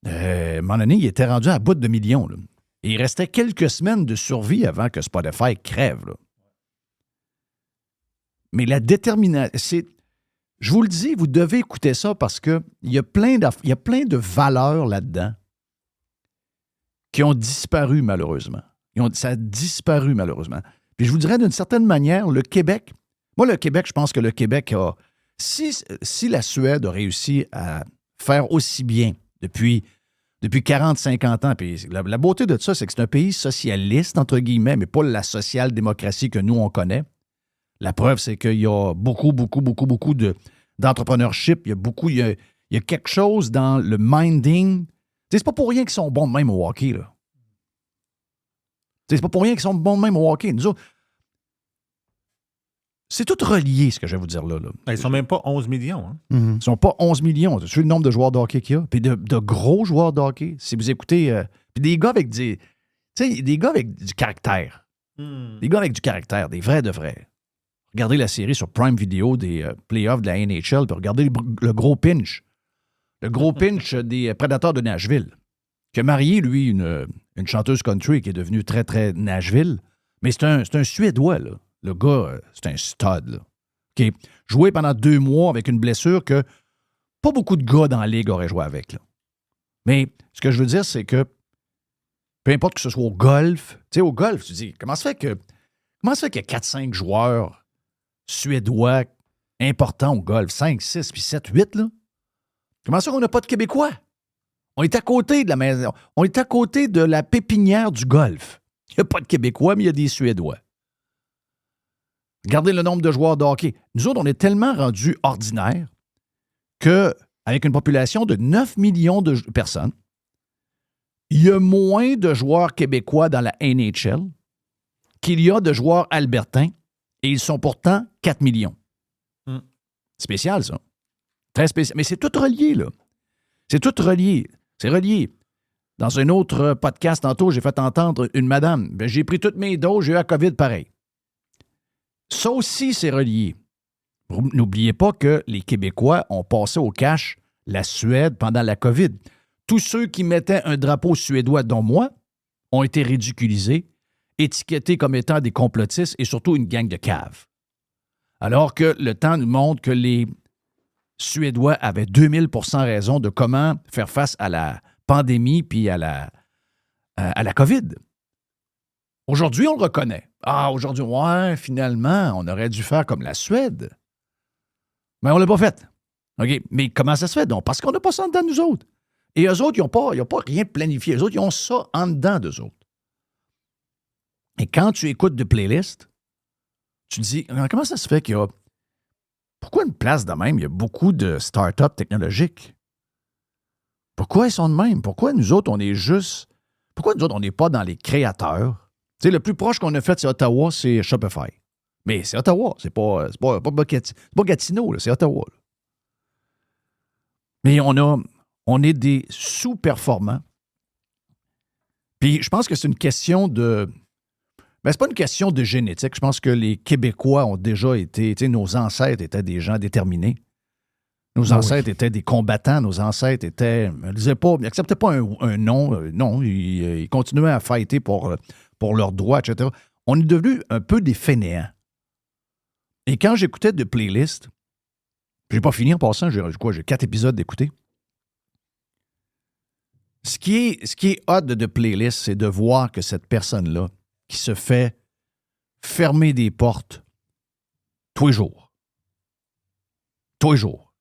à un moment donné, il était rendu à bout de millions. Là. Et il restait quelques semaines de survie avant que Spotify crève. Là. Mais la détermination, c'est... Je vous le dis, vous devez écouter ça parce qu'il y a plein de valeurs là-dedans qui ont disparu malheureusement. Ça a disparu malheureusement. Puis je vous dirais d'une certaine manière, le Québec... Moi, le Québec, je pense que le Québec a... Si la Suède a réussi à faire aussi bien depuis 40-50 ans, puis la beauté de ça, c'est que c'est un pays socialiste, entre guillemets, mais pas la social-démocratie que nous, on connaît. La preuve, c'est qu'il y a beaucoup d'entrepreneurship. Il y a quelque chose dans le minding. C'est pas pour rien qu'ils sont bons de même au hockey, là. C'est pas pour rien qu'ils sont bons de même au hockey. Nous autres, c'est tout relié, ce que je vais vous dire là. Ils sont même pas 11 millions. Hein? Ils ne sont pas 11 millions. Tu sais le nombre de joueurs de hockey qu'il y a? Puis de gros joueurs de hockey. Si vous écoutez... puis des gars avec des gars avec du caractère. Des gars avec du caractère, des vrais de vrais. Regardez la série sur Prime Video des playoffs de la NHL, puis regardez le gros pinch. Le gros pinch des Prédateurs de Nashville, qui a marié, lui, une chanteuse country qui est devenue très, très Nashville. Mais c'est un Suédois, là. Le gars, c'est un stud, là. OK? Jouer pendant 2 mois avec une blessure que pas beaucoup de gars dans la ligue auraient joué avec. Là. Mais ce que je veux dire, c'est que peu importe que ce soit au golf, tu sais, au golf, tu dis, comment ça fait qu'il y a 4-5 joueurs suédois importants au golf, 5, 6, puis 7, 8, là? Comment ça qu'on n'a pas de Québécois? On est à côté de la maison. On est à côté de la pépinière du golf. Il n'y a pas de Québécois, mais il y a des Suédois. Regardez le nombre de joueurs de hockey. Nous autres, on est tellement rendus ordinaires qu'avec une population de 9 millions de personnes, il y a moins de joueurs québécois dans la NHL qu'il y a de joueurs albertains, et ils sont pourtant 4 millions. Spécial, ça. Très spécial. Mais c'est tout relié, là. C'est tout relié. C'est relié. Dans un autre podcast, tantôt, j'ai fait entendre une madame. Ben, j'ai pris toutes mes doses, j'ai eu la COVID pareil. Ça aussi, c'est relié. N'oubliez pas que les Québécois ont passé au cash la Suède pendant la COVID. Tous ceux qui mettaient un drapeau suédois, dont moi, ont été ridiculisés, étiquetés comme étant des complotistes et surtout une gang de caves. Alors que le temps nous montre que les Suédois avaient 2000% raison de comment faire face à la pandémie puis à la COVID. Aujourd'hui, on le reconnaît. Ah, aujourd'hui, ouais, finalement, on aurait dû faire comme la Suède. Mais on ne l'a pas fait. OK? Mais comment ça se fait donc? Parce qu'on n'a pas ça en dedans de nous autres. Et eux autres, ils n'ont pas rien planifié. Eux autres, ils ont ça en dedans d'eux autres. Et quand tu écoutes de playlists, tu te dis, comment ça se fait qu'il y a... Pourquoi une place de même? Il y a beaucoup de start-up technologiques. Pourquoi ils sont de même? Pourquoi nous autres, on est juste... Pourquoi nous autres, on n'est pas dans les créateurs? Tu sais, le plus proche qu'on a fait, c'est Ottawa, c'est Shopify. Mais c'est Ottawa, c'est pas Gatineau, là, c'est Ottawa. Là. Mais on est des sous-performants. Puis je pense que c'est une question de... Ben, c'est pas une question de génétique. Je pense que les Québécois ont déjà été... Tu sais, nos ancêtres étaient des gens déterminés. Nos ancêtres étaient des combattants. Nos ancêtres étaient... Ils n'acceptaient pas un nom. Non, ils continuaient à fighter pour leurs droits, etc. On est devenus un peu des fainéants. Et quand j'écoutais de playlists, je n'ai pas fini en passant, j'ai 4 épisodes d'écouter. Ce qui est hot de playlist, c'est de voir que cette personne-là, qui se fait fermer des portes tous les jours. Tous les jours.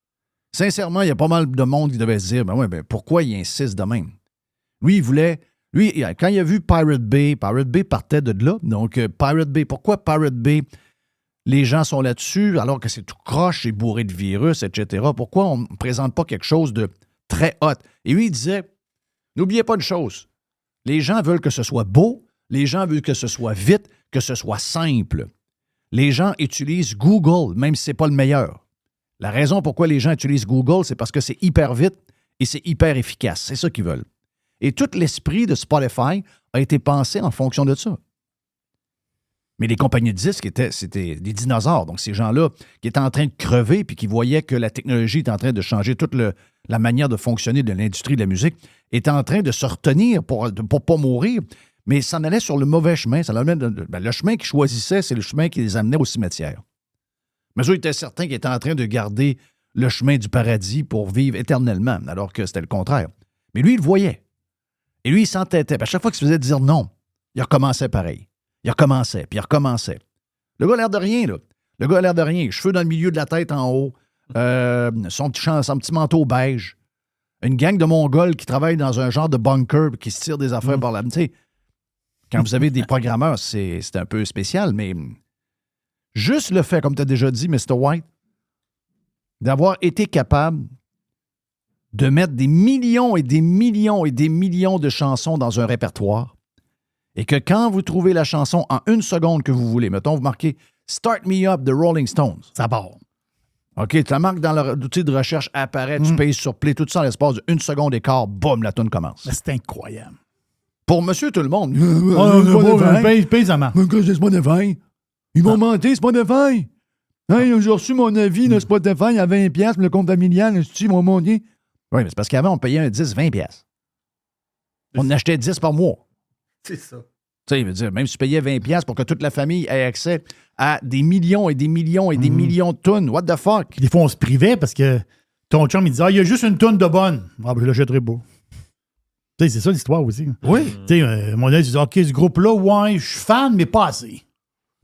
Sincèrement, il y a pas mal de monde qui devait se dire, pourquoi il insiste de même? Lui, quand il a vu Pirate Bay partait de là. Donc, Pirate Bay, pourquoi Pirate Bay? Les gens sont là-dessus, alors que c'est tout croche, c'est bourré de virus, etc. Pourquoi on ne présente pas quelque chose de très hot? Et lui, il disait, n'oubliez pas une chose, les gens veulent que ce soit beau, les gens veulent que ce soit vite, que ce soit simple. Les gens utilisent Google, même si ce n'est pas le meilleur. La raison pourquoi les gens utilisent Google, c'est parce que c'est hyper vite et c'est hyper efficace. C'est ça qu'ils veulent. Et tout l'esprit de Spotify a été pensé en fonction de ça. Mais les compagnies de disques, c'était des dinosaures. Donc, ces gens-là qui étaient en train de crever puis qui voyaient que la technologie était en train de changer toute la manière de fonctionner de l'industrie de la musique, étaient en train de se retenir pour ne pas mourir, mais s'en allait sur le mauvais chemin. Le chemin qu'ils choisissaient, c'est le chemin qui les amenait au cimetière. Mais eux étaient certains qu'ils étaient en train de garder le chemin du paradis pour vivre éternellement, alors que c'était le contraire. Mais lui, il le voyait. Et lui, il s'entêtait. Puis à chaque fois qu'il se faisait dire non, il recommençait pareil. Il recommençait, puis il recommençait. Le gars a l'air de rien, là. Le gars a l'air de rien. Cheveux dans le milieu de la tête en haut, son petit manteau beige, une gang de Mongols qui travaillent dans un genre de bunker qui se tirent des affaires par là. Tu sais, quand vous avez des programmeurs, c'est un peu spécial, mais juste le fait, comme tu as déjà dit, Mr. White, d'avoir été capable de mettre des millions et des millions et des millions de chansons dans un répertoire et que quand vous trouvez la chanson en 1 seconde que vous voulez, mettons, vous marquez « Start Me Up » de Rolling Stones. Ça part. OK, tu la marques dans l'outil de recherche, apparaît, tu payes sur play, tout ça en l'espace de 1 seconde et quart, boum, la tune commence. C'est incroyable. Pour monsieur tout le monde. Paye sa marque. C'est Spotify. Ils m'ont menti, Spotify. Hey, j'ai reçu mon avis de Spotify à 20$, le compte familial, ils m'ont monté. Oui, mais c'est parce qu'avant, on payait un 10, 20$. On en achetait 10 par mois. C'est ça. Tu sais, il veut dire, même si tu payais 20$ pour que toute la famille ait accès à des millions et des millions et des millions de tonnes, what the fuck? Des fois, on se privait parce que ton chum, il disait, il y a juste une tonne de bonne. Ah, ben, je l'achèterai pas. Tu sais, c'est ça l'histoire aussi. Oui. Tu sais, mon gars, il disait, OK, ce groupe-là, ouais, je suis fan, mais pas assez.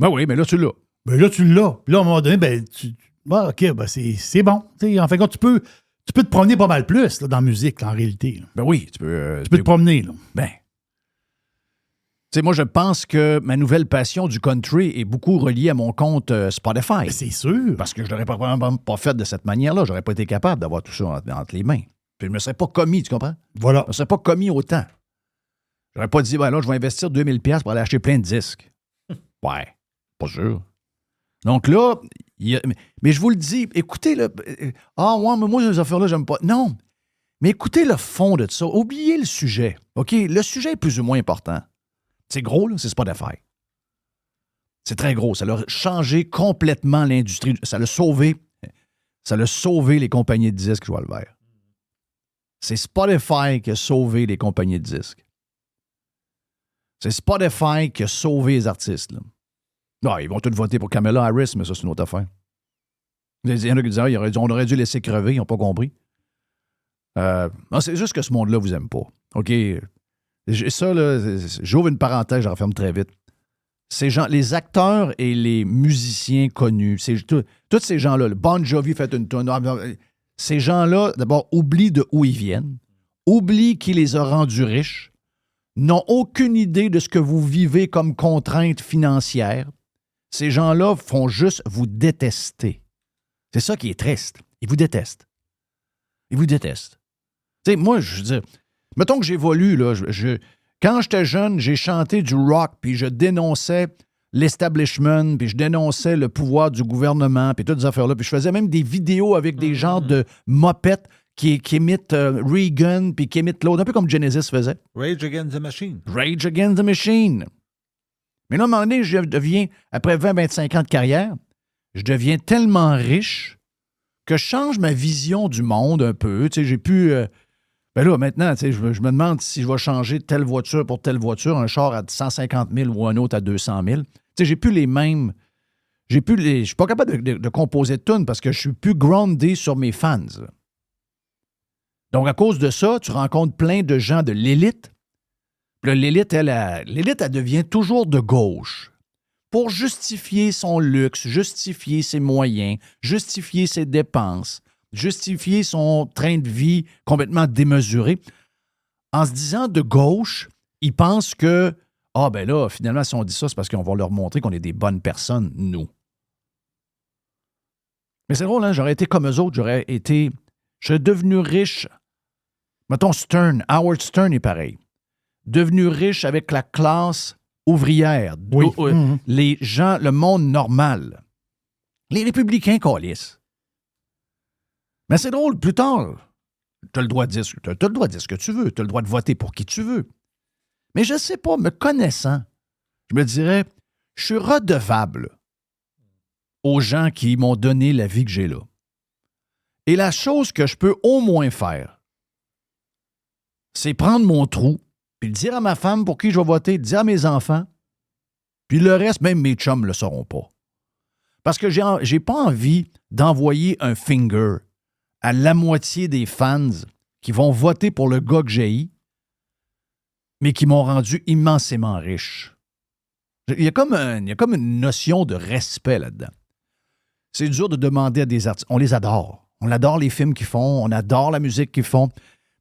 Ben oui, mais là, tu l'as. Ben là, tu l'as. Puis là, à un moment donné, ben, OK, ben, c'est bon. Tu sais, en fait, quand tu peux te promener pas mal plus là, dans la musique, là, en réalité. Là. Ben oui, tu peux. Tu peux te promener, là. Ben. Tu sais, moi, je pense que ma nouvelle passion du country est beaucoup reliée à mon compte Spotify. Ben, c'est sûr. Parce que je ne l'aurais probablement pas fait de cette manière-là. Je n'aurais pas été capable d'avoir tout ça entre les mains. Puis je ne me serais pas commis, tu comprends? Voilà. Je ne me serais pas commis autant. Je n'aurais pas dit, ben là, je vais investir 2000$ pour aller acheter plein de disques. Ouais, pas sûr. Donc là, mais je vous le dis, écoutez, là, ouais, mais moi, ces affaires-là, j'aime pas. Non, mais écoutez le fond de ça. Oubliez le sujet, OK? Le sujet est plus ou moins important. C'est gros, là, c'est Spotify. C'est très gros. Ça a changé complètement l'industrie. Ça l'a sauvé. Ça l'a sauvé les compagnies de disques, je vois le vert. C'est Spotify qui a sauvé les compagnies de disques. C'est Spotify qui a sauvé les artistes, là. Non, ils vont tous voter pour Kamala Harris, mais ça, c'est une autre affaire. Il y en a qui disent, on aurait dû laisser crever, ils n'ont pas compris. Non, c'est juste que ce monde-là vous aime pas. OK? Ça, là, j'ouvre une parenthèse, je la referme très vite. Ces gens, les acteurs et les musiciens connus, tous ces gens-là, le Bon Jovi fait une tonne. Ces gens-là, d'abord, oublient de où ils viennent, oublient qui les a rendus riches, n'ont aucune idée de ce que vous vivez comme contrainte financière. Ces gens-là font juste vous détester. C'est ça qui est triste. Ils vous détestent. Ils vous détestent. Tu sais, moi, je veux dire, mettons que j'évolue, là, quand j'étais jeune, j'ai chanté du rock, puis je dénonçais l'establishment, puis je dénonçais le pouvoir du gouvernement, puis toutes ces affaires-là, puis je faisais même des vidéos avec des genres de mopettes qui imitent Reagan, puis qui imitent l'autre, un peu comme Genesis faisait. Rage Against the Machine. Rage Against the Machine. Mais là, à un moment donné, je deviens, après 20-25 ans de carrière, je deviens tellement riche que je change ma vision du monde un peu. Tu sais, j'ai pu... ben là, maintenant, tu sais, je me demande si je vais changer telle voiture pour telle voiture, un char à 150 000 ou un autre à 200 000. Tu sais, j'ai plus les mêmes... Je suis pas capable de composer de tunes parce que je suis plus groundé sur mes fans. Donc, à cause de ça, tu rencontres plein de gens de l'élite. Puis là, l'élite, elle devient toujours de gauche pour justifier son luxe, justifier ses moyens, justifier ses dépenses, justifier son train de vie complètement démesuré. En se disant de gauche, ils pensent que, ben là, finalement, si on dit ça, c'est parce qu'on va leur montrer qu'on est des bonnes personnes, nous. Mais c'est drôle, hein? J'aurais été comme eux autres, je serais devenu riche. Mettons Stern, Howard Stern est pareil. Devenu riche avec la classe ouvrière. Oui. Les gens, le monde normal. Les républicains calissent. Mais c'est drôle, plus tard, tu as le droit de dire ce que tu veux. Tu as le droit de voter pour qui tu veux. Mais je ne sais pas, me connaissant, je me dirais, je suis redevable aux gens qui m'ont donné la vie que j'ai là. Et la chose que je peux au moins faire, c'est prendre mon trou, puis le dire à ma femme pour qui je vais voter, le dire à mes enfants, puis le reste, même mes chums ne le sauront pas. Parce que j'ai pas envie d'envoyer un finger à la moitié des fans qui vont voter pour le gars que j'ai, mais qui m'ont rendu immensément riche. Il y a comme une notion de respect là-dedans. C'est dur de demander à des artistes. On les adore. On adore les films qu'ils font. On adore la musique qu'ils font.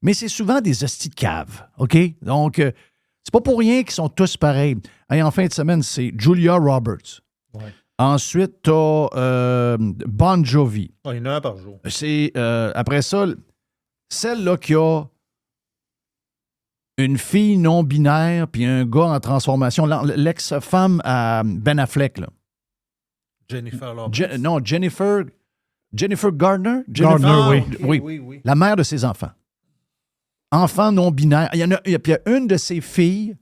Mais c'est souvent des hosties de cave, OK? Donc, c'est pas pour rien qu'ils sont tous pareils. Et en fin de semaine, c'est Julia Roberts. Ouais. Ensuite, t'as Bon Jovi. Il y en a un par jour. C'est, après ça, celle-là qui a une fille non-binaire puis un gars en transformation. L'ex-femme à Ben Affleck, là. Jennifer Lopez. Jennifer Gardner? Oui. La mère de ses enfants. Enfant non-binaire. Il y a une de ses filles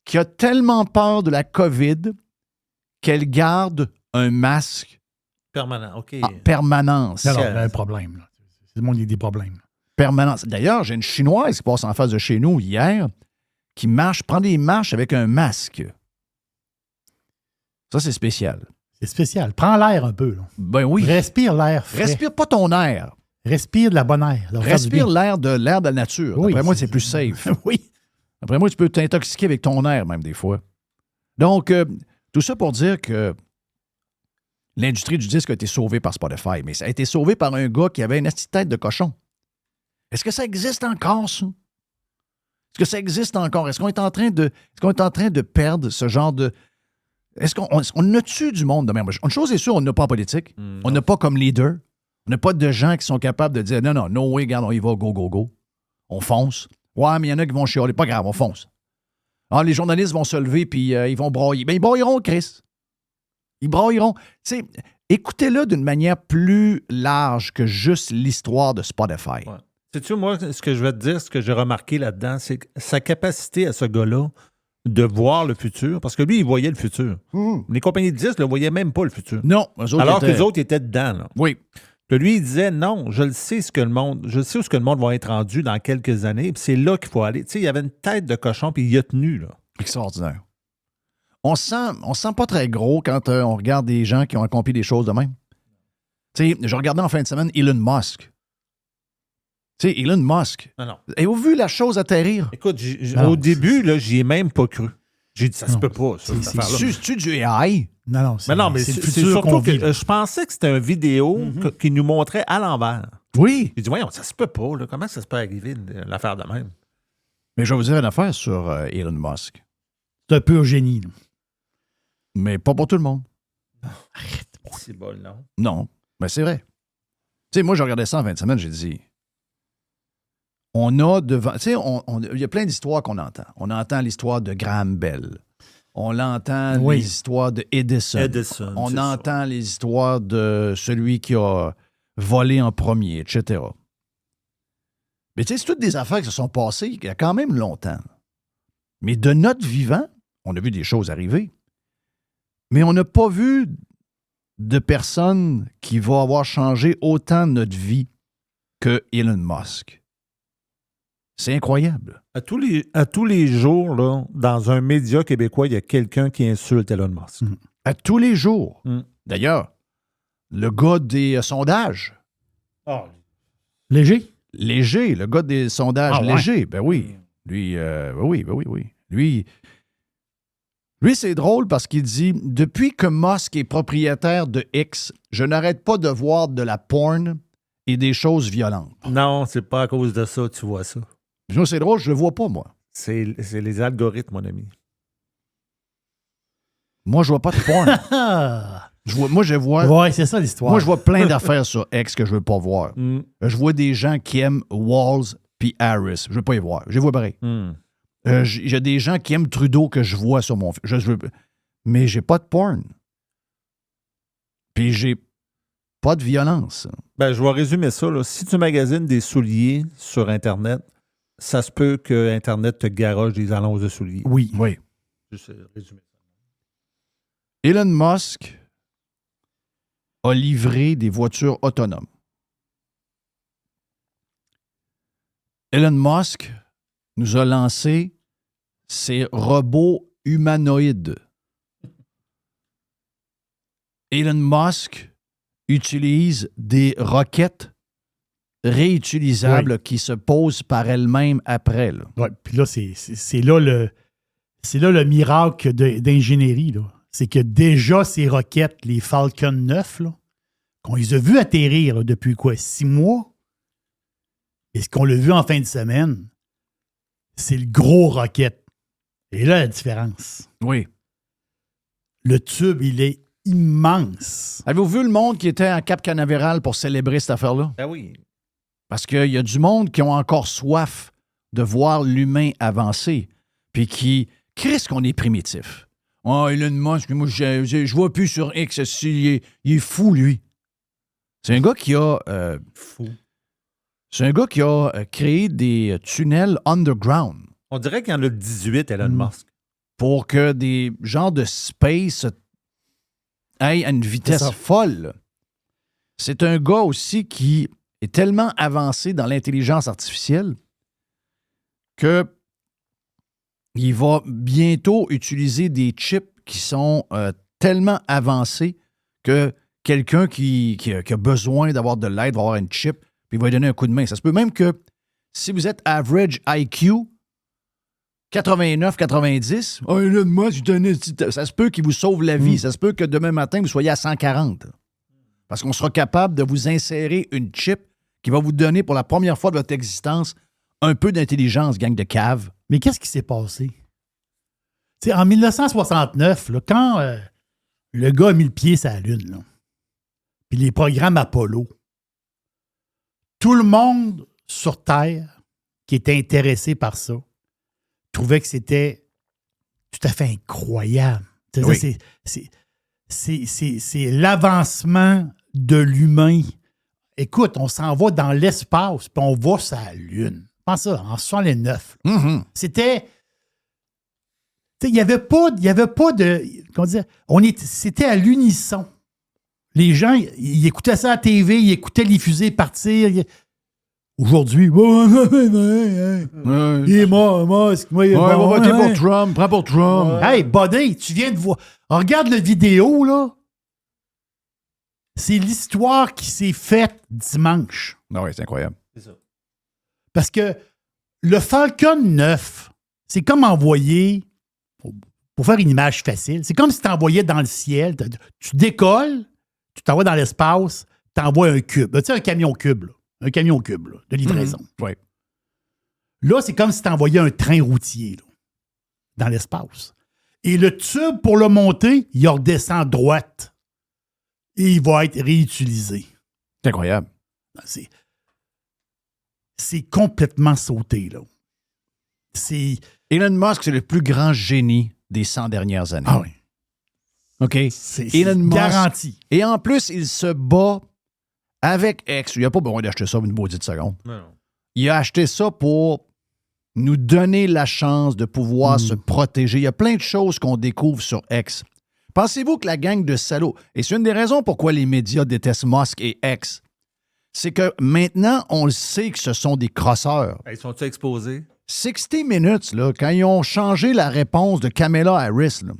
qui a tellement peur de la COVID qu'elle garde un masque Permanent, OK. en permanence. Non, il y a un problème. Là. C'est le monde, il y a des problèmes. Permanence. D'ailleurs, j'ai une Chinoise qui passe en face de chez nous hier qui marche, prend des marches avec un masque. Ça, c'est spécial. C'est spécial. Prends l'air un peu. Là. Ben oui. Respire l'air frais. Respire pas ton air. Respire de la bonne air. Respire l'air de la nature. Oui, Après moi, c'est plus safe. Oui. Après moi, tu peux t'intoxiquer avec ton air, même des fois. Donc, tout ça pour dire que l'industrie du disque a été sauvée par Spotify, mais ça a été sauvé par un gars qui avait une petite tête de cochon. Est-ce que ça existe encore, ça? Est-ce que ça existe encore? Est-ce qu'on est en train de perdre ce genre de... Est-ce qu'on a-tu du monde de même? Une chose est sûre, on n'a pas en politique. On n'a pas comme leader. On n'a pas de gens qui sont capables de dire non, no way, regarde, on y va, go, go, go. On fonce. Ouais, mais il y en a qui vont chialer. Pas grave, on fonce. Ah, les journalistes vont se lever puis ils vont brailler. Ben, ils brailleront, Chris. Ils brailleront. Tu sais, écoutez-le d'une manière plus large que juste l'histoire de Spotify. Ouais. Sais-tu, moi, ce que je vais te dire, ce que j'ai remarqué là-dedans, c'est sa capacité à ce gars-là de voir le futur, parce que lui, il voyait le futur. Les compagnies de disques ne voyaient même pas le futur. Non. Alors que les autres étaient dedans. Là. Oui. Puis lui, il disait, non, je sais où ce que le monde va être rendu dans quelques années, puis c'est là qu'il faut aller. Tu sais, il y avait une tête de cochon, puis il y a tenu, là. Extraordinaire. On se sent pas très gros quand on regarde des gens qui ont accompli des choses de même. Tu sais, je regardais en fin de semaine Elon Musk. Tu sais, Elon Musk. Non. Avez-vous vu la chose atterrir? Écoute, au début, là, j'y ai même pas cru. J'ai dit, ça se peut pas, ça, cette affaire-là. C'est-tu du AI? Non, mais c'est le c'est futur surtout qu'on que vit. je pensais que c'était une vidéo qui nous montrait à l'envers. Oui. J'ai dit, voyons, ça se peut pas, là. Comment ça se peut arriver, l'affaire de même? Mais je vais vous dire une affaire sur Elon Musk. C'est un pur génie. Là. Mais pas pour tout le monde. Arrête. C'est bon, non? Non, mais c'est vrai. Tu sais, moi, je regardais ça en fin de semaine, j'ai dit, on a devant... Tu sais, il y a plein d'histoires qu'on entend. On entend l'histoire de Graham Bell. On entend les histoires de Edison. On entend les histoires de celui qui a volé en premier, etc. Mais tu sais, c'est toutes des affaires qui se sont passées il y a quand même longtemps. Mais de notre vivant, on a vu des choses arriver. Mais on n'a pas vu de personne qui va avoir changé autant notre vie que Elon Musk. C'est incroyable. À tous les jours, là, dans un média québécois, il y a quelqu'un qui insulte Elon Musk. À tous les jours. D'ailleurs, le gars des sondages. Léger? Léger, le gars des sondages légers. Ben oui. Lui, oui. Lui, c'est drôle parce qu'il dit « Depuis que Musk est propriétaire de X, je n'arrête pas de voir de la porn et des choses violentes. » Non, c'est pas à cause de ça, tu vois ça. Moi, c'est drôle, je le vois pas, moi. C'est les algorithmes, mon ami. Moi, je vois pas de porn. je vois... Ouais, c'est ça l'histoire. Moi, je vois plein d'affaires sur X que je veux pas voir. Je vois des gens qui aiment Walls puis Harris. Je veux pas y voir. Je les vois pareil. J'ai des gens qui aiment Trudeau que je vois sur mon... mais j'ai pas de porn. Puis j'ai pas de violence. Ben, je vais résumer ça. Là. Si tu magasines des souliers sur Internet, ça se peut que Internet te garoche des annonces de souliers. Oui. Juste résumer ça. Elon Musk a livré des voitures autonomes. Elon Musk nous a lancé ses robots humanoïdes. Elon Musk utilise des roquettes réutilisables qui se posent par elles-mêmes après. Là. Ouais, puis là, c'est là le miracle d'ingénierie. Là. C'est que déjà, ces roquettes, les Falcon 9, là, qu'on les a vus atterrir là, depuis 6 mois, et ce qu'on l'a vu en fin de semaine, c'est le gros roquette. Et là, la différence. Oui. Le tube, il est immense. Avez-vous vu le monde qui était en Cap Canaveral pour célébrer cette affaire-là? Ah oui. Parce qu'il y a du monde qui ont encore soif de voir l'humain avancer, puis qui crisse qu'on est primitif. Oh, Elon Musk, moi, je vois plus sur X, il est fou, lui. C'est un gars qui a... Fou. C'est un gars qui a créé des tunnels underground. On dirait qu'il y en a 18, Elon Musk. Pour que des genres de space aillent à une vitesse folle. C'est un gars aussi qui est tellement avancé dans l'intelligence artificielle que il va bientôt utiliser des chips qui sont tellement avancés que quelqu'un qui a besoin d'avoir de l'aide va avoir une chip, puis il va lui donner un coup de main. Ça se peut même que si vous êtes average IQ, 89, 90, moi, ça se peut qu'il vous sauve la vie. Ça se peut que demain matin, vous soyez à 140. Parce qu'on sera capable de vous insérer une chip qui va vous donner pour la première fois de votre existence un peu d'intelligence, gang de cave. Mais qu'est-ce qui s'est passé? T'sais, en 1969, là, quand le gars a mis le pied sur la Lune, là, puis les programmes Apollo, tout le monde sur Terre qui était intéressé par ça trouvait que c'était tout à fait incroyable. Oui. C'est l'avancement de l'humain. Écoute, on s'en va dans l'espace, puis on va sur la Lune. Pense ça, en 69. Mm-hmm. C'était... Il n'y avait pas de... Comment dire? C'était à l'unisson. Les gens, ils écoutaient ça à la TV, ils écoutaient les fusées partir. Aujourd'hui, il est mort, il est on va mort. voter pour Trump, prends pour Trump. Hey, buddy, tu viens de voir... Regarde la vidéo, là. C'est l'histoire qui s'est faite dimanche. Ah oui, c'est incroyable. C'est ça. Parce que le Falcon 9, c'est comme envoyer, pour faire une image facile, c'est comme si tu envoyais dans le ciel, tu décolles, tu t'envoies dans l'espace, tu envoies un cube. Tu sais, un camion cube, là. Un camion cube là, de livraison. Oui. Là, c'est comme si tu envoyais un train routier là, dans l'espace. Et le tube, pour le monter, il redescend droite. Et il va être réutilisé. C'est incroyable. C'est complètement sauté, là. Elon Musk, c'est le plus grand génie des 100 dernières années. Ah oui. OK? C'est Elon Musk. garanti. Et en plus, il se bat avec X. Il n'a pas besoin d'acheter ça une maudite seconde. Non. Il a acheté ça pour nous donner la chance de pouvoir se protéger. Il y a plein de choses qu'on découvre sur X. Pensez-vous que la gang de salauds, et c'est une des raisons pourquoi les médias détestent Musk et X, c'est que maintenant, on le sait que ce sont des crosseurs. Ils sont-ils exposés? 60 Minutes, là, quand ils ont changé la réponse de Kamala Harris, là,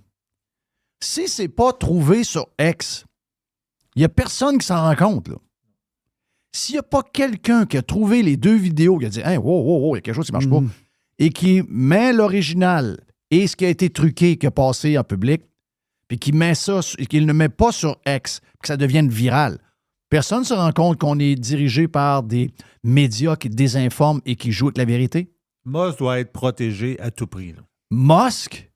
si c'est pas trouvé sur X, il n'y a personne qui s'en rend compte. Là. S'il n'y a pas quelqu'un qui a trouvé les deux vidéos, qui a dit hey, wow, il y a quelque chose qui ne marche pas, et qui met l'original et ce qui a été truqué, qui a passé en public, puis qui met ça, et qu'il ne met pas sur X, que ça devienne viral. Personne ne se rend compte qu'on est dirigé par des médias qui désinforment et qui jouent avec la vérité. Musk doit être protégé à tout prix. Là. Musk,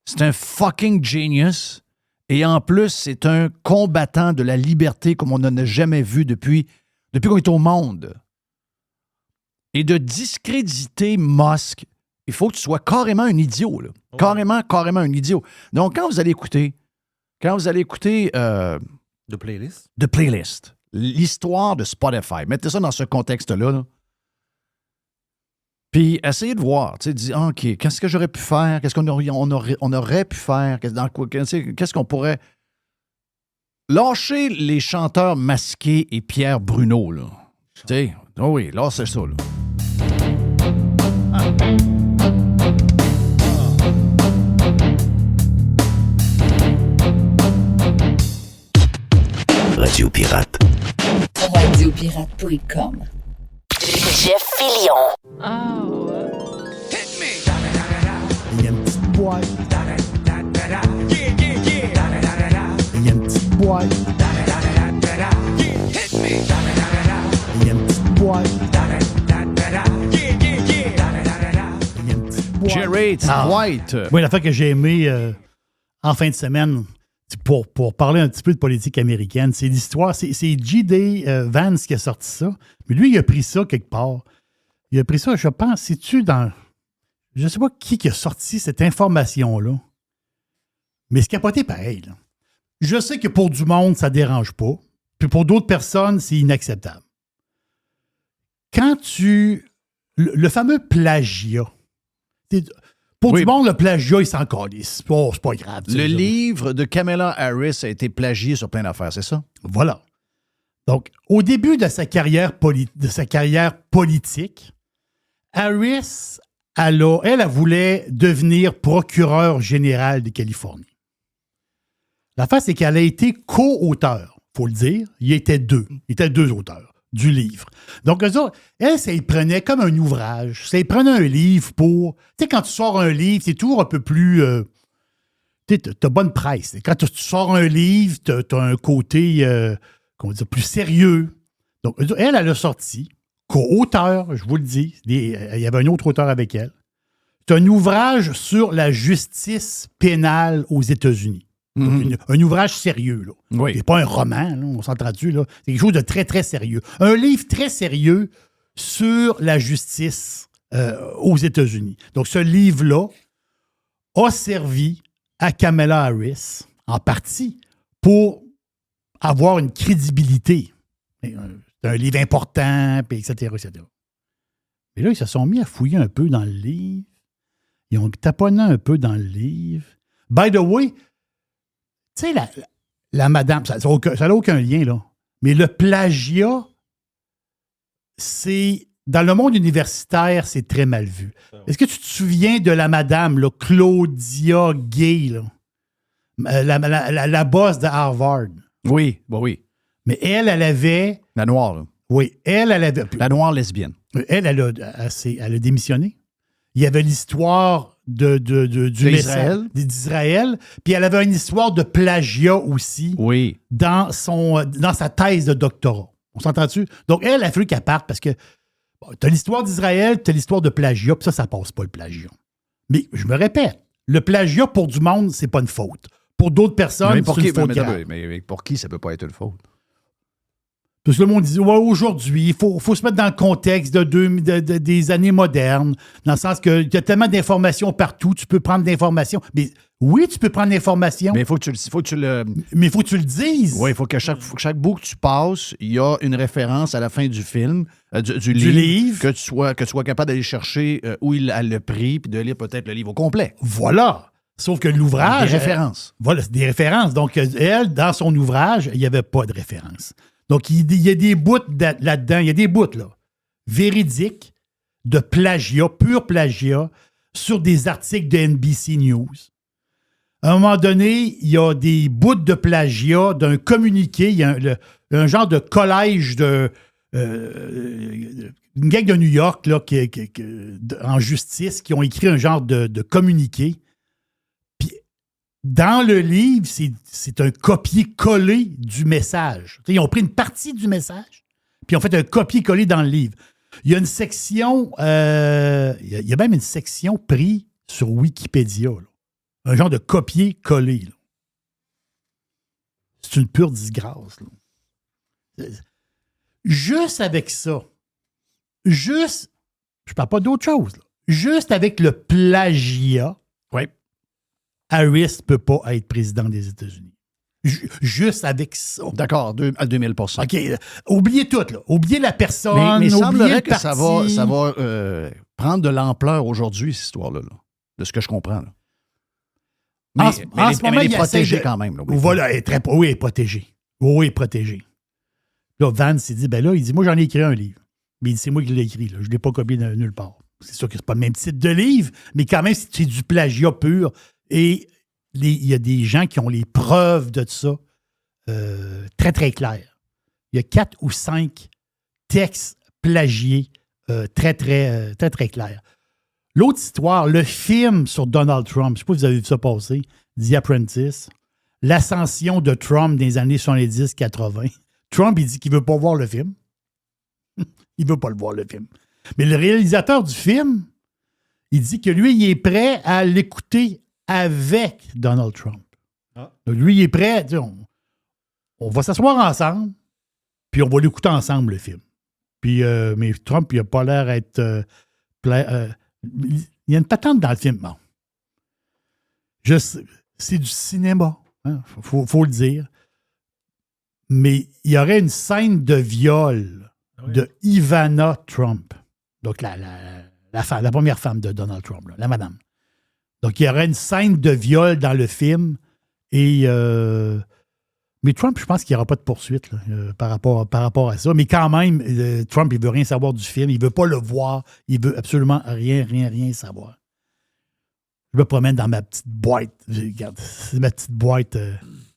c'est un fucking genius. Et en plus, c'est un combattant de la liberté comme on n'en a jamais vu depuis qu'on est au monde. Et de discréditer Musk, il faut que tu sois carrément un idiot. Là. Oh. Carrément un idiot. Donc, quand vous allez écouter The Playlist, l'histoire de Spotify, mettez ça dans ce contexte-là. Là. Puis essayez de voir, tu sais, dire, OK, qu'est-ce que j'aurais pu faire? Qu'est-ce qu'on aurait pu faire? Qu'est-ce qu'on pourrait... Lâchez les chanteurs masqués et Pierre Bruno, là. Tu sais, oh oui, lâchez ça, là. Radio Pirate. Radiopirate.com. Jeff Fillion. Oh. Il y a une petite boîte. Il y a une petite boîte. Il y a une petite boîte. Il y a une petite boîte. Jerry White. Oui, l'affaire que j'ai aimée en fin de semaine, pour parler un petit peu de politique américaine, c'est l'histoire, c'est J.D. Vance qui a sorti ça. Mais lui, il a pris ça quelque part. Il a pris ça, je pense, c'est-tu dans... Je ne sais pas qui a sorti cette information-là. Mais c'est capoté pareil. Là. Je sais que pour du monde, ça ne dérange pas. Puis pour d'autres personnes, c'est inacceptable. Quand le fameux plagiat... Pour du monde, le plagiat, il s'en calisse. Oh, c'est pas grave. Le livre de Kamala Harris a été plagié sur plein d'affaires, c'est ça? Voilà. Donc, au début de sa carrière politique, Harris elle voulait devenir procureure générale de Californie. L'affaire, c'est qu'elle a été co-auteur, il faut le dire. Il était deux auteurs du livre. Donc, eux autres, elle, ça y prenait comme un ouvrage. Ça y prenait un livre pour... Tu sais, quand tu sors un livre, c'est toujours un peu plus... tu sais, t'as bonne presse. Quand tu sors un livre, t'as un côté, comment dire, plus sérieux. Donc, elle a sorti, co-auteur, je vous le dis. Il y avait un autre auteur avec elle. C'est un ouvrage sur la justice pénale aux États-Unis. Un ouvrage sérieux, là. Oui. C'est pas un roman, là, on s'entend-tu, là. C'est quelque chose de très, très sérieux. Un livre très sérieux sur la justice aux États-Unis. Donc, ce livre-là a servi à Kamala Harris, en partie, pour avoir une crédibilité. C'est un livre important, puis etc., etc. Mais là, ils se sont mis à fouiller un peu dans le livre. Ils ont taponné un peu dans le livre. By the way, tu sais, la madame, ça n'a aucun lien, là. Mais le plagiat, c'est... Dans le monde universitaire, c'est très mal vu. Est-ce que tu te souviens de la madame, là, Claudia Gay, là? La boss de Harvard? Oui, bah oui. Mais elle avait... La noire, là. Oui, elle avait... La noire lesbienne. Elle a démissionné. Il y avait l'histoire d'Israël, puis elle avait une histoire de plagiat aussi dans sa thèse de doctorat. On s'entend-tu? Donc, elle a fallu qu'elle parte parce que tu as l'histoire d'Israël, tu as l'histoire de plagiat, puis ça passe pas le plagiat. Mais je me répète, le plagiat pour du monde, c'est pas une faute. Pour d'autres personnes, c'est une faute grave. Mais pour qui ça peut pas être une faute? Parce que le monde dit, ouais, aujourd'hui, il faut se mettre dans le contexte des années modernes, dans le sens qu'il y a tellement d'informations partout, tu peux prendre d'informations. Mais oui, tu peux prendre l'information. Mais il faut que tu le... Mais il faut que tu le dises. Oui, il faut que chaque bout que tu passes, il y a une référence à la fin du film, du livre, que tu sois capable d'aller chercher où elle l'a pris, puis de lire peut-être le livre au complet. Voilà. Sauf que l'ouvrage... Des références. Voilà, c'est des références. Donc, elle, dans son ouvrage, il n'y avait pas de référence. Donc, il y a des bouts là-dedans, il y a des bouts, là, véridiques, de plagiat, pur plagiat, sur des articles de NBC News. À un moment donné, il y a des bouts de plagiat d'un communiqué, il y a un genre de collège une gang de New York, là, en justice, qui ont écrit un genre de communiqué. Dans le livre, c'est un copier-coller du message. Ils ont pris une partie du message, puis ils ont fait un copier-coller dans le livre. Il y a une section, il y a même une section prise sur Wikipédia. Là. Un genre de copier-coller. Là. C'est une pure disgrâce. Là. Juste avec ça, je parle pas d'autre chose, là. Juste avec le plagiat, Harris ne peut pas être président des États-Unis. Juste avec ça. D'accord, à 2000%. OK. Oubliez tout, là. Oubliez la personne. Mais il semblerait que ça va prendre de l'ampleur aujourd'hui, cette histoire-là, là, de ce que je comprends. Là. Mais en ce moment, elle est protégée quand même. Là, voilà, elle est protégée. Oui, elle est protégée. Là, Vance s'est dit, il dit, moi, j'en ai écrit un livre. Mais il dit, c'est moi qui l'ai écrit. Là. Je ne l'ai pas copié de nulle part. C'est sûr que c'est pas le même titre de livre, mais quand même, c'est du plagiat pur. Et il y a des gens qui ont les preuves de ça très, très claires. Il y a 4 ou 5 textes plagiés très, très, très, très clairs. L'autre histoire, le film sur Donald Trump, je ne sais pas si vous avez vu ça passer, The Apprentice, l'ascension de Trump dans les années 70-80. Trump, il dit qu'il ne veut pas voir le film. Il ne veut pas le voir, le film. Mais le réalisateur du film, il dit que lui, il est prêt à l'écouter avec Donald Trump. Ah. Donc, lui, il est prêt. On va s'asseoir ensemble, puis on va l'écouter ensemble, le film. Puis, mais Trump, il n'a pas l'air d'être... il y a une patente dans le film. Bon. C'est du cinéma. Hein, faut le dire. Mais il y aurait une scène de viol de Ivana Trump. Donc, la première femme de Donald Trump, là, la madame. Donc, il y aurait une scène de viol dans le film. Mais Mais Trump, je pense qu'il n'y aura pas de poursuite là, par rapport à ça. Mais quand même, Trump, il ne veut rien savoir du film. Il ne veut pas le voir. Il ne veut absolument rien savoir. Je me promène dans ma petite boîte. Regarde, c'est ma petite boîte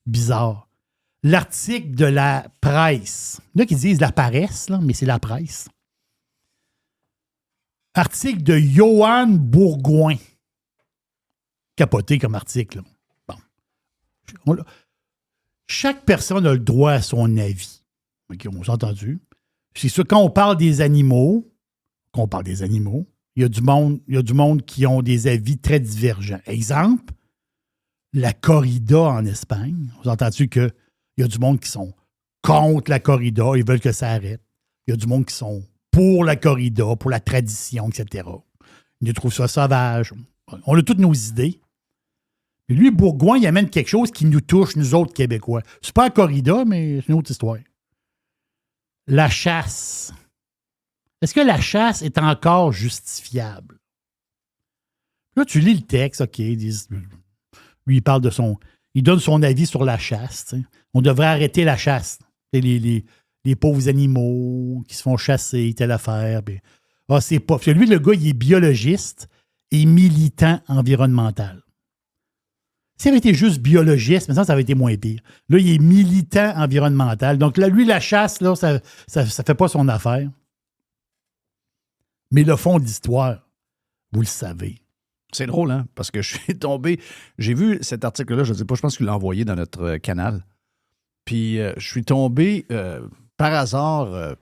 bizarre. L'article de la presse. Là, qui disent la paresse, là, mais c'est la presse. Article de Johan Bourgoin. Capoté comme article. Bon. Chaque personne a le droit à son avis. OK, on s'est entendu. C'est ça, quand on parle des animaux, il y a du monde qui ont des avis très divergents. Exemple, la corrida en Espagne. Vous avez entendu qu'il y a du monde qui sont contre la corrida, ils veulent que ça arrête. Il y a du monde qui sont pour la corrida, pour la tradition, etc. Ils trouvent ça sauvage. On a toutes nos idées. Mais lui, Bourgoin, il amène quelque chose qui nous touche, nous autres Québécois. C'est pas la corrida, mais c'est une autre histoire. La chasse. Est-ce que la chasse est encore justifiable? Là, tu lis le texte, OK. Lui, il parle de son... Il donne son avis sur la chasse. T'sais. On devrait arrêter la chasse. Les pauvres animaux qui se font chasser, telle affaire. Puis, c'est pas... Parce que lui, le gars, il est biologiste et militant environnemental. S'il avait été juste biologiste, mais ça avait été moins pire. Là, il est militant environnemental. Donc là, lui, la chasse, là, ça fait pas son affaire. Mais le fond de l'histoire, vous le savez. C'est drôle, hein? Parce que je suis tombé... J'ai vu cet article-là, je ne sais pas, je pense qu'il l'a envoyé dans notre canal. Puis je suis tombé par hasard,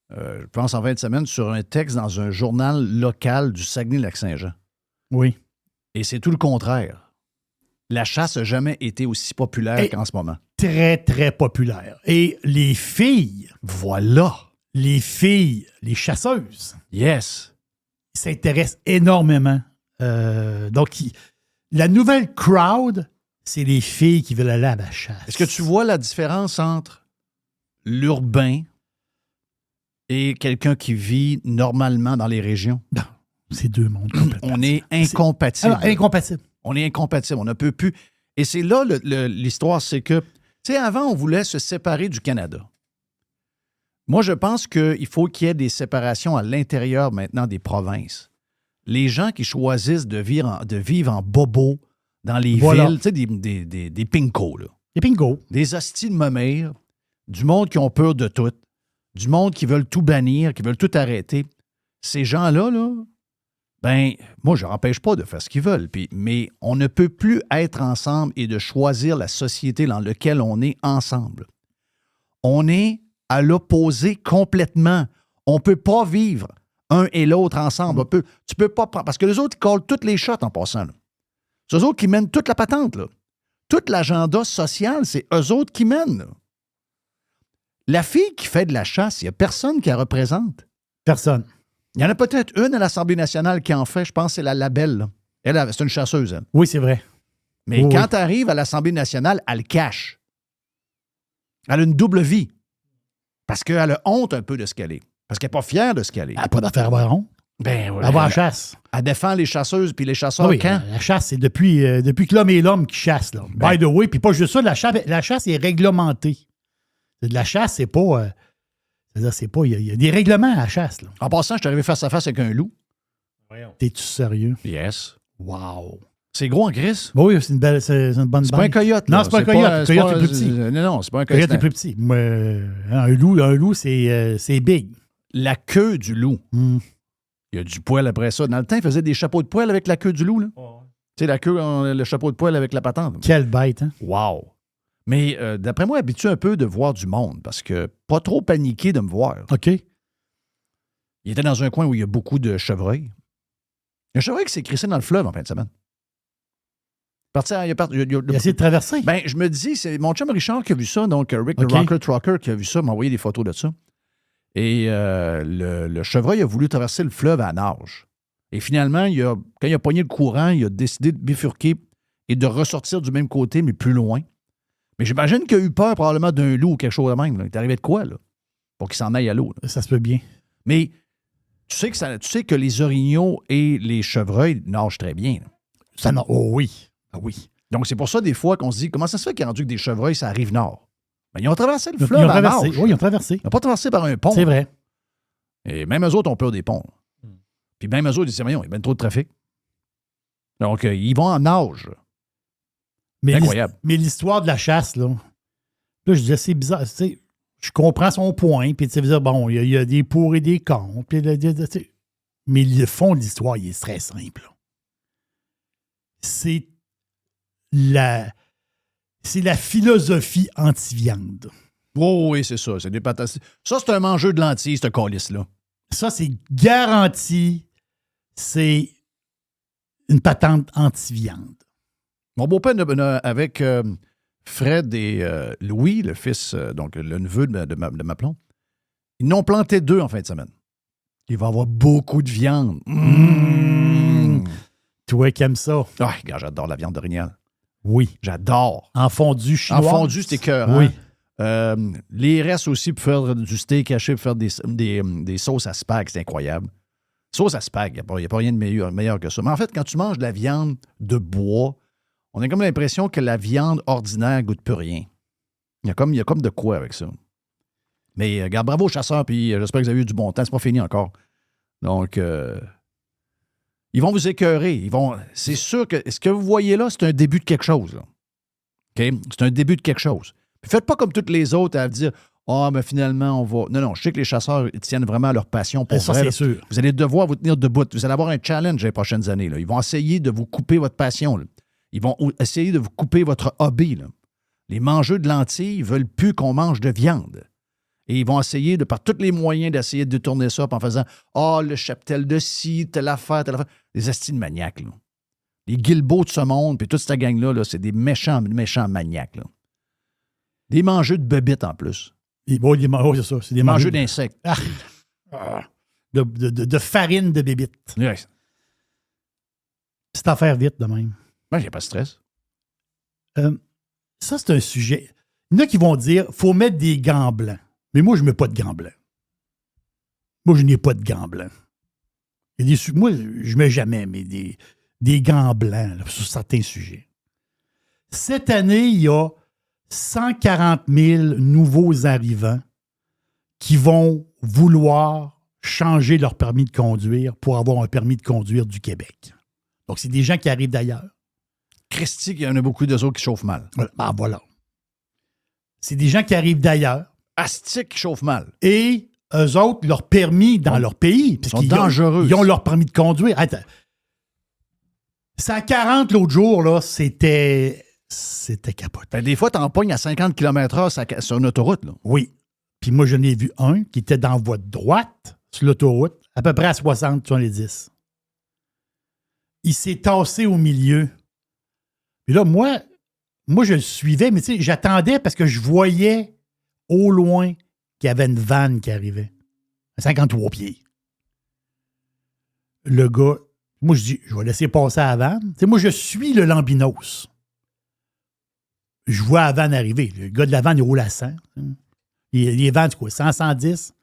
je pense en fin de semaine, sur un texte dans un journal local du Saguenay-Lac-Saint-Jean. Oui. Et c'est tout le contraire. La chasse n'a jamais été aussi populaire qu'en ce moment. Très, très populaire. Et les filles... Voilà! Les filles, les chasseuses... Yes! Ils s'intéressent énormément. Donc, la nouvelle crowd, c'est les filles qui veulent aller à la chasse. Est-ce que tu vois la différence entre l'urbain et quelqu'un qui vit normalement dans les régions? Non, c'est deux mondes complètement. On est incompatibles. Alors, incompatible. On est incompatible. On ne peut plus. Et c'est là l'histoire, c'est que, tu sais, avant, on voulait se séparer du Canada. Moi, je pense qu'il faut qu'il y ait des séparations à l'intérieur maintenant des provinces. Les gens qui choisissent de vivre en bobo dans les villes, tu sais, des pincos, là. Des pincos. Des hosties de momère, du monde qui ont peur de tout, du monde qui veulent tout bannir, qui veulent tout arrêter. Ces gens-là, là, ben, moi, je n'empêche pas de faire ce qu'ils veulent. Mais on ne peut plus être ensemble et de choisir la société dans laquelle on est ensemble. On est à l'opposé complètement. On ne peut pas vivre un et l'autre ensemble. Tu peux pas... Parce que les autres, ils collent toutes les shots en passant. Là. C'est eux autres qui mènent toute la patente. Là. Toute l'agenda social, c'est eux autres qui mènent. Là. La fille qui fait de la chasse, il n'y a personne qui la représente. Personne. Il y en a peut-être une à l'Assemblée nationale qui en fait. Je pense que c'est la Labelle. Là. Elle, c'est une chasseuse. Elle. Oui, c'est vrai. Mais quand tu arrives à l'Assemblée nationale, elle cache. Elle a une double vie. Parce qu'elle a honte un peu de ce qu'elle est. Parce qu'elle n'est pas fière de ce qu'elle est. Elle n'a pas d'affaire à avoir honte. Ben, elle va à la chasse. Elle défend les chasseuses puis les chasseurs oui, quand? La chasse, c'est depuis que l'homme est l'homme qui chasse. Là. Ben. By the way, puis pas juste ça, la chasse est réglementée. De la chasse, c'est pas... il y a des règlements à la chasse. Là. En passant, je suis arrivé face à face avec un loup. T'es-tu sérieux? Yes. Wow. C'est gros en gris. Oui, c'est une bonne bande. C'est pas un coyote. Non, c'est pas un coyote. Le coyote est plus petit. Non, c'est pas un coyote. Le coyote est plus petit. Un loup, c'est big. La queue du loup. Il y a du poil après ça. Dans le temps, il faisait des chapeaux de poil avec la queue du loup. Là. Oh. Tu sais, la queue, le chapeau de poil avec la patente. Quelle bête, hein? Wow. Mais d'après moi, habitué un peu de voir du monde parce que pas trop paniqué de me voir. OK. Il était dans un coin où il y a beaucoup de chevreuils. Il y a un chevreuil qui s'est crissé dans le fleuve en fin de semaine. Il a essayé de traverser? Ben, je me dis, c'est mon chum Richard qui a vu ça, donc Rick the Rocker Trucker qui a vu ça, m'a envoyé des photos de ça. Et le chevreuil a voulu traverser le fleuve à nage. Et finalement, quand il a pogné le courant, il a décidé de bifurquer et de ressortir du même côté, mais plus loin. Mais j'imagine qu'il a eu peur probablement d'un loup ou quelque chose de même. Là. Il est arrivé de quoi, là? Pour qu'il s'en aille à l'eau. Là. Ça se peut bien. Mais tu sais que les orignaux et les chevreuils nagent très bien. Oh oui. Ah oui. Donc, c'est pour ça, des fois, qu'on se dit, comment ça se fait qu'il y a rendu que des chevreuils, ça arrive nord? Ben, ils ont traversé le Ils fleuve ont à traversé. nage. Oui, ils ont traversé. Ils n'ont pas traversé par un pont. C'est vrai. Et même eux autres ont peur des ponts. Puis même eux autres, ils disent, voyons, il y a bien trop de trafic. Donc, ils vont en nage. Mais incroyable. Mais l'histoire de la chasse, là je disais, c'est bizarre. Je comprends son point, puis tu sais, bon, il y a des pour et des contre. Mais le fond de l'histoire, il est très simple. Là. C'est la philosophie anti-viande. Oh, oui, c'est ça. C'est des patates. Ça, c'est un mangeur de lentilles, ce calice-là. Ça, c'est garanti. C'est une patente anti-viande. Mon beau-père, avec Fred et Louis, le fils, donc le neveu de ma blonde, ils n'ont planté 2 en fin de semaine. Il va y avoir beaucoup de viande. Toi qui aimes ça. Ah, regarde, j'adore la viande d'orignal. Oui. J'adore. En fondu chinois. En fondu, c'est écœurant. Oui. Les restes aussi pour faire du steak haché, pour faire des sauces à spag, c'est incroyable. Sauce à spag, il n'y a pas rien de meilleur que ça. Mais en fait, quand tu manges de la viande de bois, on a comme l'impression que la viande ordinaire ne goûte plus rien. Il y a comme de quoi avec ça. Mais regarde, bravo aux chasseurs, puis j'espère que vous avez eu du bon temps. C'est pas fini encore. Donc, ils vont vous écœurer. C'est sûr que ce que vous voyez là, c'est un début de quelque chose. Là. OK? C'est un début de quelque chose. Puis faites pas comme toutes les autres à dire mais finalement, on va. Non, je sais que les chasseurs tiennent vraiment à leur passion pour ça, vrai. c'est sûr. Vous allez devoir vous tenir debout. Vous allez avoir un challenge les prochaines années. Là. Ils vont essayer de vous couper votre passion. Là. Ils vont essayer de vous couper votre hobby. Là. Les mangeurs de lentilles ne veulent plus qu'on mange de viande. Et ils vont essayer, par tous les moyens, d'essayer de détourner ça en faisant le cheptel de ci, telle affaire. Des asti de maniaques. Là. Les Guilbeault de ce monde, puis toute cette gang-là, c'est des méchants maniaques. Là. Des mangeurs de bébites en plus. C'est ça. C'est des mangeurs d'insectes. De farine de bébites. Yes. C'est à faire vite de même. Moi, j'ai pas de stress. Ça, c'est un sujet. Il y en a qui vont dire faut mettre des gants blancs. Mais moi, je ne mets pas de gants blancs. Moi, je n'ai pas de gants blancs. Moi, je ne mets jamais des gants blancs là, sur certains sujets. Cette année, il y a 140 000 nouveaux arrivants qui vont vouloir changer leur permis de conduire pour avoir un permis de conduire du Québec. Donc, c'est des gens qui arrivent d'ailleurs. Christy, il y en a beaucoup d'eux autres qui chauffent mal. Voilà. C'est des gens qui arrivent d'ailleurs. Astique qui chauffent mal. Et eux autres, leur permis dans leur pays. Parce sont dangereux. Ils ont leur permis de conduire. Attends. 140 l'autre jour, là, c'était capoté. Ben, des fois, tu en pognes à 50 km/h sur une autoroute. Là. Oui. Puis moi, j'en ai vu un qui était dans voie de droite sur l'autoroute, à peu près à 60 sur les 10. Il s'est tassé au milieu. Puis là, moi, je le suivais, mais tu sais, j'attendais parce que je voyais au loin qu'il y avait une vanne qui arrivait. À 53 pieds. Le gars, moi, je dis, je vais laisser passer la vanne. Tu sais, moi, je suis le Lambinos. Je vois la vanne arriver. Le gars de la vanne, il roule à 100. Les vannes, c'est quoi? 100, 110.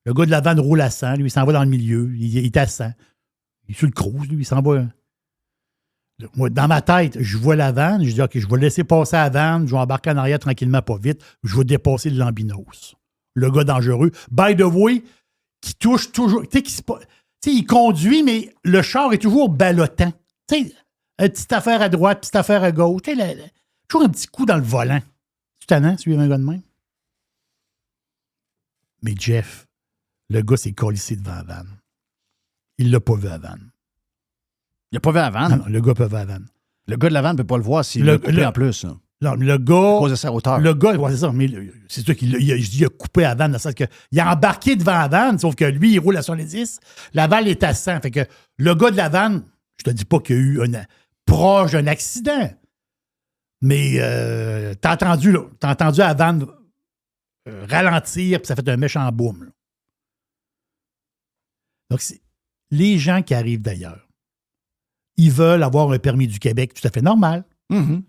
Le gars de la vanne roule à 100. Lui, il s'en va dans le milieu. Il est à 100. Il est sur le cruise, lui. Il s'en va. Moi, dans ma tête, je vois la vanne. Je dis, OK, je vais laisser passer la vanne. Je vais embarquer en arrière tranquillement, pas vite. Je vais dépasser le Lambinos. Le gars dangereux. By the way, qui touche toujours. Tu sais, il conduit, mais le char est toujours ballottant. Tu sais, une petite affaire à droite, petite affaire à gauche. Tu sais, toujours un petit coup dans le volant. Tu t'en suivre un gars de même? Mais Jeff, le gars s'est collissé devant la vanne. Il l'a pas vu à la vanne. Il n'a pas vu la vanne? Non, le gars peut voir la vanne. Le gars de la vanne ne peut pas le voir s'il l'a coupé en plus. Là. Non, le gars. À cause de sa hauteur. Le gars, ouais, c'est ça, mais c'est sûr qu'il a coupé la vanne, dans le sens qu'il a embarqué devant la vanne, sauf que lui, il roule à 70. La vanne est à 100. Fait que le gars de la vanne, je te dis pas qu'il y a eu proche d'un accident, mais t'as entendu la vanne ralentir, puis ça fait un méchant boom. Là. Donc, c'est les gens qui arrivent d'ailleurs. Ils veulent avoir un permis du Québec tout à fait normal. Mm-hmm.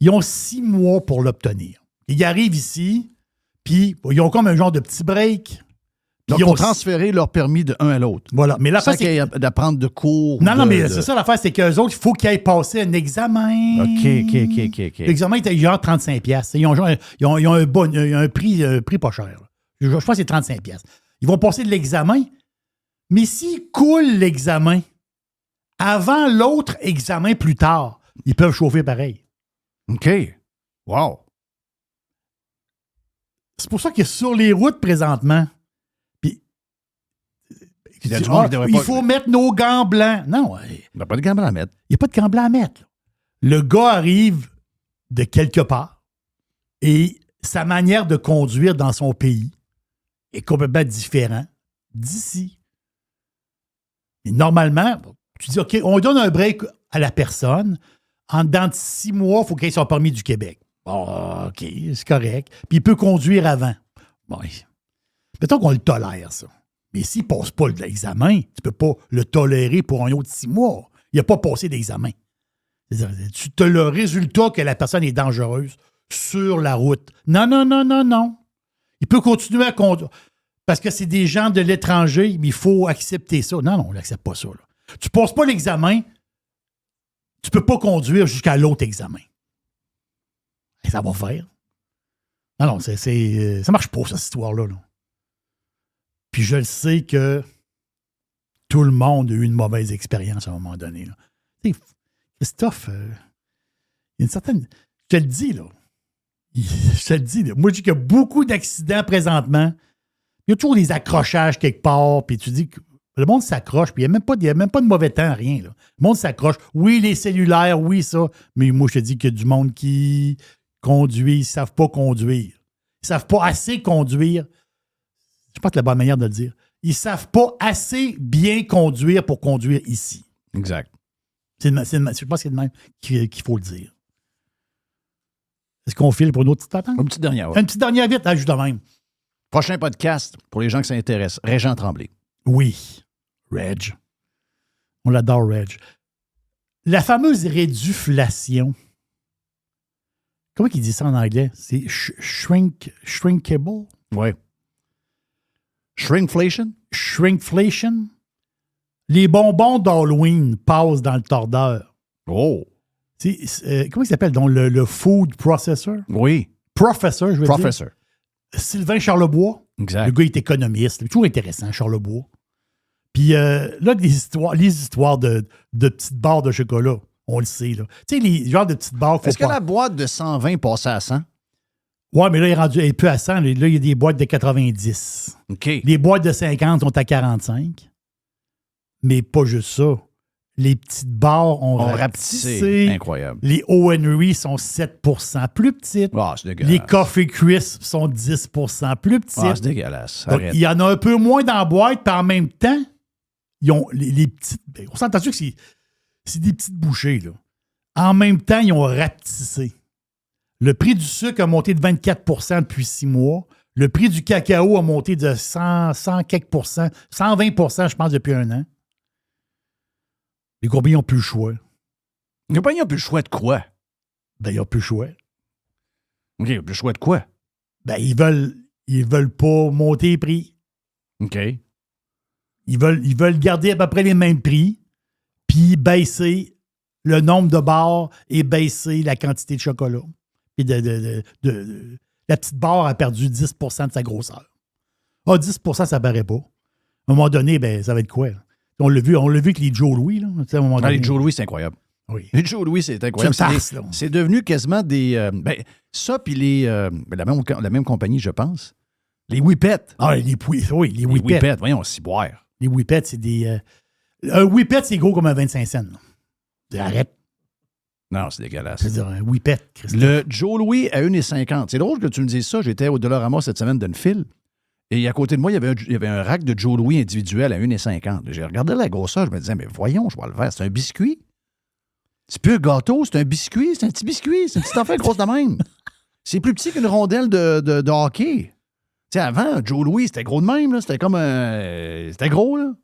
Ils ont 6 mois pour l'obtenir. Ils arrivent ici, puis ils ont comme un genre de petit break. Donc, ils ont transféré leur permis de un à l'autre. Voilà. Mais sans qu'il y ait d'apprendre de cours. Non, mais c'est ça l'affaire, c'est qu'eux autres, il faut qu'ils aient passé un examen. OK. L'examen était genre 35$. Ils ont un prix pas cher. Je pense que c'est 35$. Ils vont passer de l'examen, mais s'ils coulent l'examen avant l'autre examen plus tard, ils peuvent chauffer pareil. OK. Wow. C'est pour ça que sur les routes présentement, il faut mettre nos gants blancs. Non. Il n'y a pas de gants blancs à mettre. Il n'y a pas de gants blancs à mettre. Le gars arrive de quelque part et sa manière de conduire dans son pays est complètement différente d'ici. Et normalement, tu dis, OK, on donne un break à la personne. En dedans de 6 mois, il faut qu'il ait son permis du Québec. Bon, OK, c'est correct. Puis il peut conduire avant. Bon, mettons qu'on le tolère, ça. Mais s'il ne passe pas l'examen, tu ne peux pas le tolérer pour un autre 6 mois. Il n'a pas passé d'examen. Tu as le résultat que la personne est dangereuse sur la route. Non. Il peut continuer à conduire. Parce que c'est des gens de l'étranger, mais il faut accepter ça. Non, on n'accepte pas ça. Là. Tu ne passes pas l'examen, tu ne peux pas conduire jusqu'à l'autre examen. Et ça va faire. Non, ça ne marche pas, cette histoire-là. Là. Puis je le sais que tout le monde a eu une mauvaise expérience à un moment donné. Là. Christophe, il y a une certaine... Je te le dis, là. Moi, je dis qu'il y a beaucoup d'accidents présentement. Il y a toujours des accrochages quelque part, puis tu dis que le monde s'accroche, puis il n'y a même pas de mauvais temps, rien. Là. Le monde s'accroche. Oui, les cellulaires, oui, ça. Mais moi, je te dis qu'il y a du monde qui conduit, ils ne savent pas conduire. Ils ne savent pas assez conduire. Je pense que c'est la bonne manière de le dire. Ils ne savent pas assez bien conduire pour conduire ici. Exact. Je pense que c'est de même qu'il faut le dire. Est-ce qu'on file pour une autre petite attente? Une petite dernière. Ouais. Une petite dernière vite, juste de même. Prochain podcast, pour les gens qui s'intéressent, Régent Tremblay. Oui, Reg. On l'adore, Reg. La fameuse réduflation. Comment il dit ça en anglais? C'est shrinkable? Oui. Shrinkflation? Shrinkflation. Les bonbons d'Halloween passent dans le tordeur. Oh! Comment il s'appelle? Donc, le food processor? Oui. Professor, je veux Professor. dire. Sylvain Charlebois. Exact. Le gars est économiste. C'est toujours intéressant, Charlebois. Puis là, les histoires de petites barres de chocolat, on le sait. Là. Tu sais, les genres de petites barres... Est-ce que la boîte de 120 passait à 100? Oui, mais là, elle est plus à 100. Là, il y a des boîtes de 90. OK. Les boîtes de 50 sont à 45. Mais pas juste ça. Les petites barres ont rapetissé. Incroyable. Les O.Henry sont 7% plus petites. Ah, c'est dégueulasse. Les Coffee Crisp sont 10% plus petites. Ah, c'est dégueulasse. Donc, il y en a un peu moins dans la boîte, puis en même temps, ils ont les petites... On s'entend que c'est des petites bouchées, là. En même temps, ils ont rapetissé. Le prix du sucre a monté de 24% depuis 6 mois. Le prix du cacao a monté de 100 quelques %, 120%, je pense, depuis 1 an. Les compagnies n'ont plus le choix. Les compagnies n'ont plus le choix de quoi? Ben, ils n'ont plus le choix. OK, ils n'ont plus le choix de quoi? Ben, ils veulent pas monter les prix. OK. Ils veulent garder à peu près les mêmes prix, puis baisser le nombre de barres et baisser la quantité de chocolat. Puis la petite barre a perdu 10% de sa grosseur. Ah, 10%, ça ne paraît pas. À un moment donné, ben, ça va être quoi? Là? On l'a vu avec les Joe Louis. Là, à un moment donné. Les Joe Louis, c'est incroyable. Oui. Les Joe Louis, c'est incroyable. C'est devenu quasiment des... ça, puis la même compagnie, je pense. Les Whippets. Ah, les Whippets. Les Whippets, voyons, on s'y boire. Les Whippets, c'est des... un Whippet, c'est gros comme un 25 cents. Arrête. Non, c'est dégueulasse. C'est-à-dire un Whippet, Christophe. Le Joe Louis à 1,50. C'est drôle que tu me dises ça. J'étais au Dollarama cette semaine d'une file. Et à côté de moi, il y avait un rack de Joe Louis individuel à 1,50. J'ai regardé la grosseur, je me disais, mais voyons, je vois le verre, c'est un biscuit. C'est plus un gâteau, c'est un biscuit, c'est un petit biscuit, c'est une petite affaire grosse de même. C'est plus petit qu'une rondelle de hockey. Tu sais, avant, Joe Louis, c'était gros de même, là. C'était comme c'était gros, là.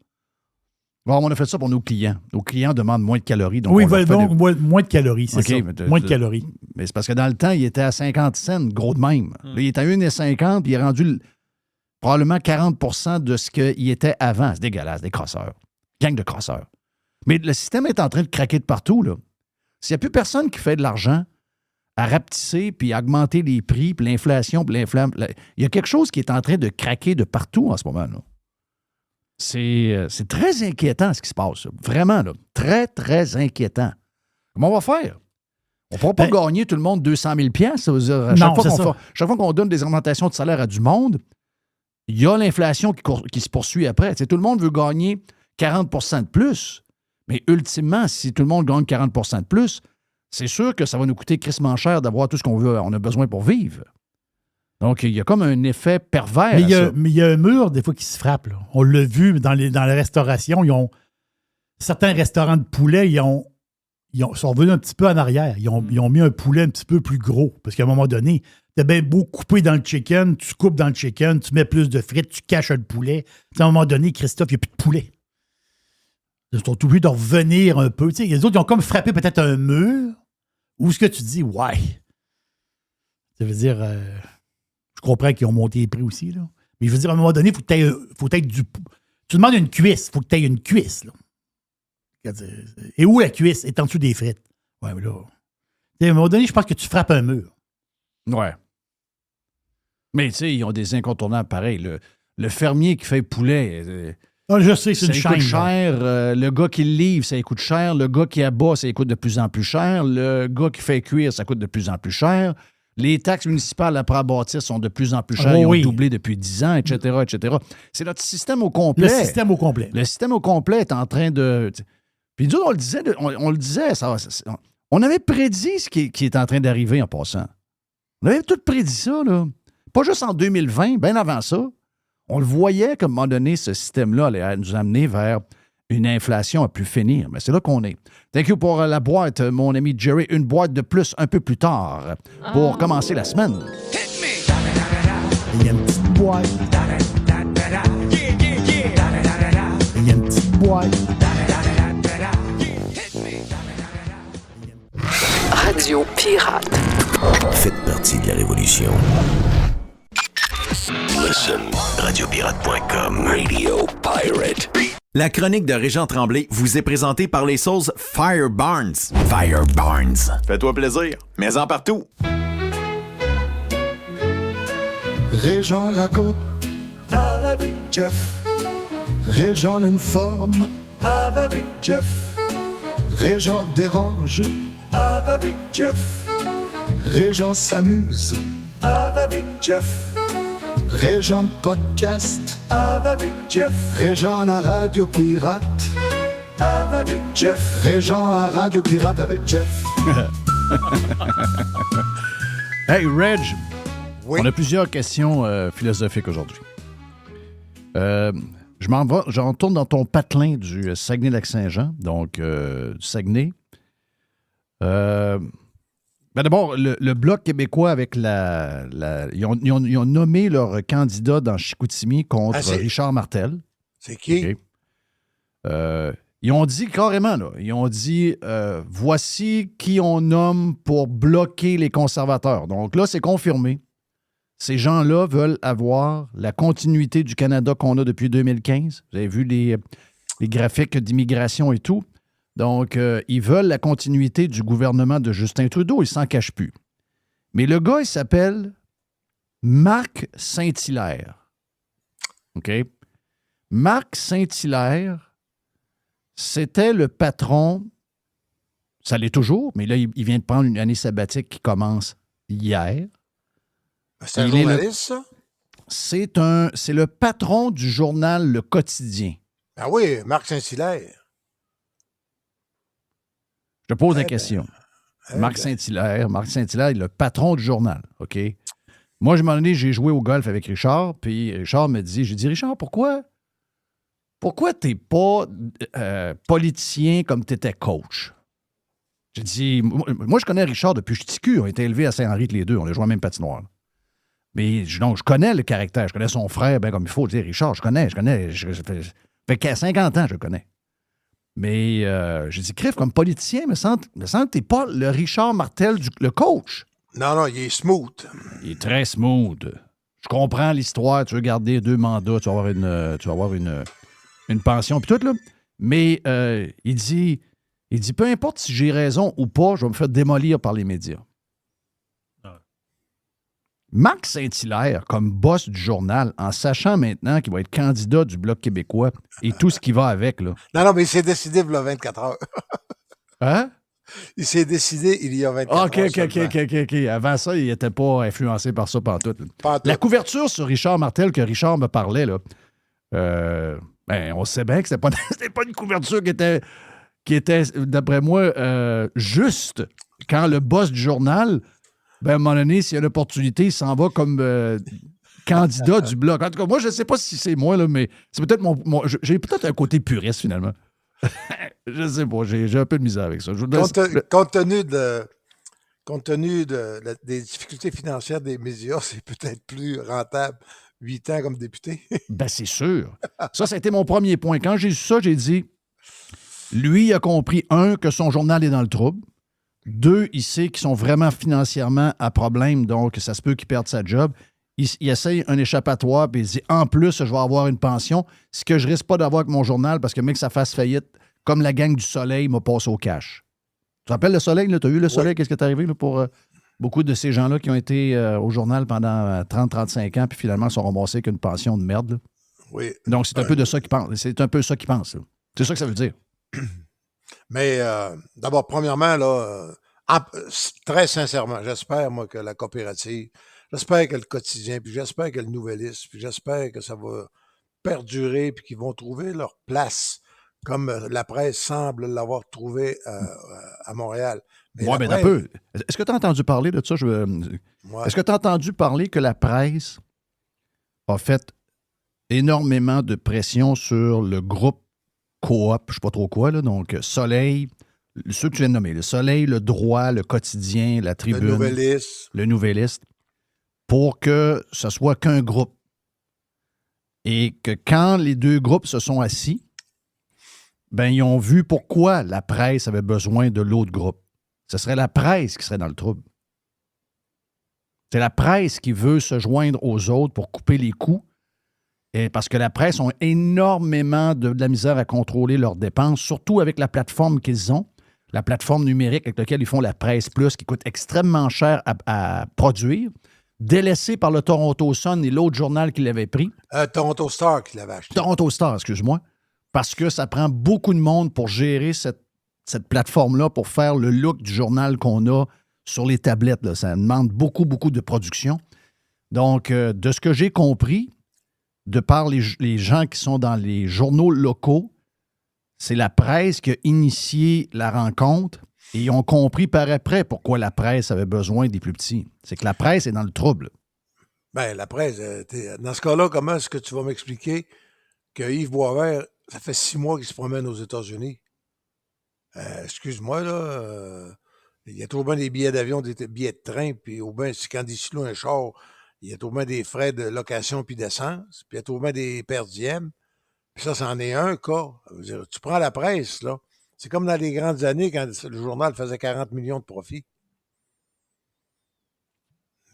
Bon, on a fait ça pour nos clients. Nos clients demandent moins de calories. Donc oui, ils veulent donc moins de calories, c'est okay, ça. Moins de calories. Mais c'est parce que dans le temps, il était à 50 cents, gros de même. Là, il est à 1,50, puis il est rendu... probablement 40 de ce qu'il était avant. C'est dégueulasse, des crosseurs. Gang de crosseurs. Mais le système est en train de craquer de partout, là. S'il n'y a plus personne qui fait de l'argent à rapetisser puis à augmenter les prix, puis l'inflation, puis il y a quelque chose qui est en train de craquer de partout en ce moment, là. C'est très inquiétant ce qui se passe. Là. Vraiment, là. Très, très inquiétant. Comment on va faire? On ne pourra pas gagner tout le monde 200 000 $. Ça veut dire, chaque fois qu'on donne des augmentations de salaire à du monde, il y a l'inflation qui se poursuit après. T'sais, tout le monde veut gagner 40 de plus. Mais ultimement, si tout le monde gagne 40 de plus, c'est sûr que ça va nous coûter crissement cher d'avoir tout ce qu'on veut, on a besoin pour vivre. Donc, il y a comme un effet pervers. Mais il y a un mur, des fois, qui se frappe. Là. On l'a vu dans la restauration. Certains restaurants de poulet, ils sont revenus un petit peu en arrière. Ils ont mis un poulet un petit peu plus gros. Parce qu'à un moment donné, t'as bien beau couper dans le chicken, tu coupes dans le chicken, tu mets plus de frites, tu caches le poulet. À un moment donné, Christophe, il n'y a plus de poulet. Ils sont obligés de revenir un peu. T'sais, les autres, ils ont comme frappé peut-être un mur. Où est-ce que tu dis, ouais. Ça veut dire... Je comprends qu'ils ont monté les prix aussi, là. Mais je veux dire, à un moment donné, il faut que tu demandes une cuisse. Il faut que tu aies une cuisse, là. Et où la cuisse? Est en dessous des frites. Ouais, mais là... À un moment donné, je pense que tu frappes un mur. Ouais. Mais tu sais, ils ont des incontournables pareils. Le fermier qui fait poulet... je sais, c'est une chaîne. Ça coûte cher. Le gars qui le livre, ça coûte cher. Le gars qui abat, ça coûte de plus en plus cher. Le gars qui fait cuire, ça coûte de plus en plus cher. Les taxes municipales après à bâtir sont de plus en plus chères. Ils ont doublé depuis 10 ans, etc., etc. C'est notre système au complet. Le système au complet. Le système au complet est en train de... Puis nous, on le disait, on avait prédit ce qui est en train d'arriver en passant. On avait tout prédit ça, là. Pas juste en 2020, bien avant ça. On le voyait qu'à un moment donné, ce système-là allait nous amener vers une inflation à plus finir. Mais c'est là qu'on est. Thank you pour la boîte, mon ami Jerry. Une boîte de plus un peu plus tard pour commencer la semaine. Il y a une petite boîte. Il y a une petite boîte. Radio Pirate. Faites partie de la révolution. Listen, radiopirate.com. Radio Pirate. La chronique de Régent Tremblay vous est présentée par les sauces Fire Barnes. Fire Barnes. Fais-toi plaisir, mets-en partout. Régent raconte avec Jeff. Régent a une forme avec Jeff. Régent dérange avec Jeff. Régent s'amuse avec Jeff. Régent podcast avec Jeff. Régent à Radio Pirate avec Jeff. Régent à Radio Pirate avec Jeff. Hey, Reg, on a plusieurs questions philosophiques aujourd'hui. Je retourne dans ton patelin du Saguenay-Lac-Saint-Jean, donc du Saguenay. Ben d'abord, le Bloc québécois avec ils ont nommé leur candidat dans Chicoutimi contre Richard Martel. C'est qui? Okay. Ils ont dit carrément, là, voici qui on nomme pour bloquer les conservateurs. Donc là, c'est confirmé. Ces gens-là veulent avoir la continuité du Canada qu'on a depuis 2015. Vous avez vu les graphiques d'immigration et tout. Donc, ils veulent la continuité du gouvernement de Justin Trudeau. Ils s'en cachent plus. Mais le gars, il s'appelle Marc Saint-Hilaire. OK? Marc Saint-Hilaire, c'était le patron, ça l'est toujours, mais là, il vient de prendre une année sabbatique qui commence hier. C'est un journaliste, ça? C'est le patron du journal Le Quotidien. Ah oui, Marc Saint-Hilaire. Je te pose la question. Marc Saint-Hilaire, il est le patron du journal, OK? Moi, je m'en donné, j'ai joué au golf avec Richard, puis Richard me dit, j'ai dit, Richard, pourquoi t'es pas politicien comme t'étais coach? J'ai dit, moi, je connais Richard depuis que je suis petit cul. On a été élevés à Saint-Henri les deux, on a joué à la même patinoire. Mais donc, je connais le caractère, je connais son frère, bien comme il faut dire, Richard, je connais, ça fait 50 ans que je le connais. Mais j'ai dit, Criff, comme politicien, me semble que t'es pas le Richard Martel, le coach. Non, il est smooth. Il est très smooth. Je comprends l'histoire, tu veux garder 2 mandats, tu vas avoir une pension, puis tout, là. Mais il dit, peu importe si j'ai raison ou pas, je vais me faire démolir par les médias. Marc Saint-Hilaire, comme boss du journal, en sachant maintenant qu'il va être candidat du Bloc québécois et tout ce qui va avec, là. Non, mais il s'est décidé il y a 24 heures. Hein? Il s'est décidé il y a 24 heures. OK. Avant ça, il n'était pas influencé par ça pantoute. La couverture sur Richard Martel que Richard me parlait, là, on sait bien que c'était pas une couverture qui était d'après moi, juste. Quand le boss du journal, à un moment donné, s'il y a l'opportunité, il s'en va comme candidat du Bloc. En tout cas, moi, je ne sais pas si c'est moi, là, mais c'est peut-être j'ai peut-être un côté puriste, finalement. Je sais pas, j'ai un peu de misère avec ça. Compte tenu des difficultés financières des médias, c'est peut-être plus rentable 8 ans comme député. C'est sûr. Ça a été mon premier point. Quand j'ai su ça, j'ai dit, lui, il a compris, 1, que son journal est dans le trouble. 2, il sait qu'ils sont vraiment financièrement à problème, donc ça se peut qu'il perde sa job. Il essaye un échappatoire, puis il dit, en plus, je vais avoir une pension, ce que je risque pas d'avoir avec mon journal, parce que mec, ça fasse faillite, comme la gang du Soleil m'a passé au cash. Tu te rappelles le Soleil? Tu as vu le Soleil? Oui. Qu'est-ce qui est arrivé là, pour beaucoup de ces gens-là qui ont été au journal pendant 30-35 ans, puis finalement sont remboursés avec une pension de merde? Là. Oui. Donc, c'est un peu de ça qu'ils pensent. C'est un peu ça qu'ils pensent. Là. C'est ça que ça veut dire. Mais d'abord, premièrement, là, très sincèrement, j'espère, moi, que la coopérative, j'espère que le quotidien, puis j'espère que le nouvelliste, puis j'espère que ça va perdurer, puis qu'ils vont trouver leur place, comme la presse semble l'avoir trouvé à Montréal. Oui, mais d'un peu. Est-ce que tu as entendu parler de ça? Est-ce que tu as entendu parler que la presse a fait énormément de pression sur le groupe Coop, je ne sais pas trop quoi, là, donc Soleil, ceux que tu viens de nommer, le Soleil, le Droit, le Quotidien, la Tribune, le Nouvelliste, pour que ce soit qu'un groupe. Et que quand les 2 groupes se sont assis, ils ont vu pourquoi la presse avait besoin de l'autre groupe. Ce serait la presse qui serait dans le trouble. C'est la presse qui veut se joindre aux autres pour couper les coûts. Et parce que la presse ont énormément de la misère à contrôler leurs dépenses, surtout avec la plateforme qu'ils ont, la plateforme numérique avec laquelle ils font la Presse Plus, qui coûte extrêmement cher à produire, délaissée par le Toronto Sun et l'autre journal qui l'avait pris. Toronto Star qui l'avait acheté. Toronto Star, excuse-moi. Parce que ça prend beaucoup de monde pour gérer cette plateforme-là, pour faire le look du journal qu'on a sur les tablettes. Là. Ça demande beaucoup, beaucoup de production. Donc, de ce que j'ai compris, de par les gens qui sont dans les journaux locaux, c'est la presse qui a initié la rencontre et ils ont compris par après pourquoi la presse avait besoin des plus petits. C'est que la presse est dans le trouble. La presse, dans ce cas-là, comment est-ce que tu vas m'expliquer que Yves Boisvert, ça fait 6 mois qu'il se promène aux États-Unis? Excuse-moi, là, il y a trop bien des billets d'avion, des billets de train, puis au bien, quand il se loue un char, il y a trop bien des frais de location puis d'essence, puis il y a trop bien des perdièmes. Puis ça, c'en est un cas. Je veux dire, tu prends la presse, là. C'est comme dans les grandes années quand le journal faisait 40 millions de profits.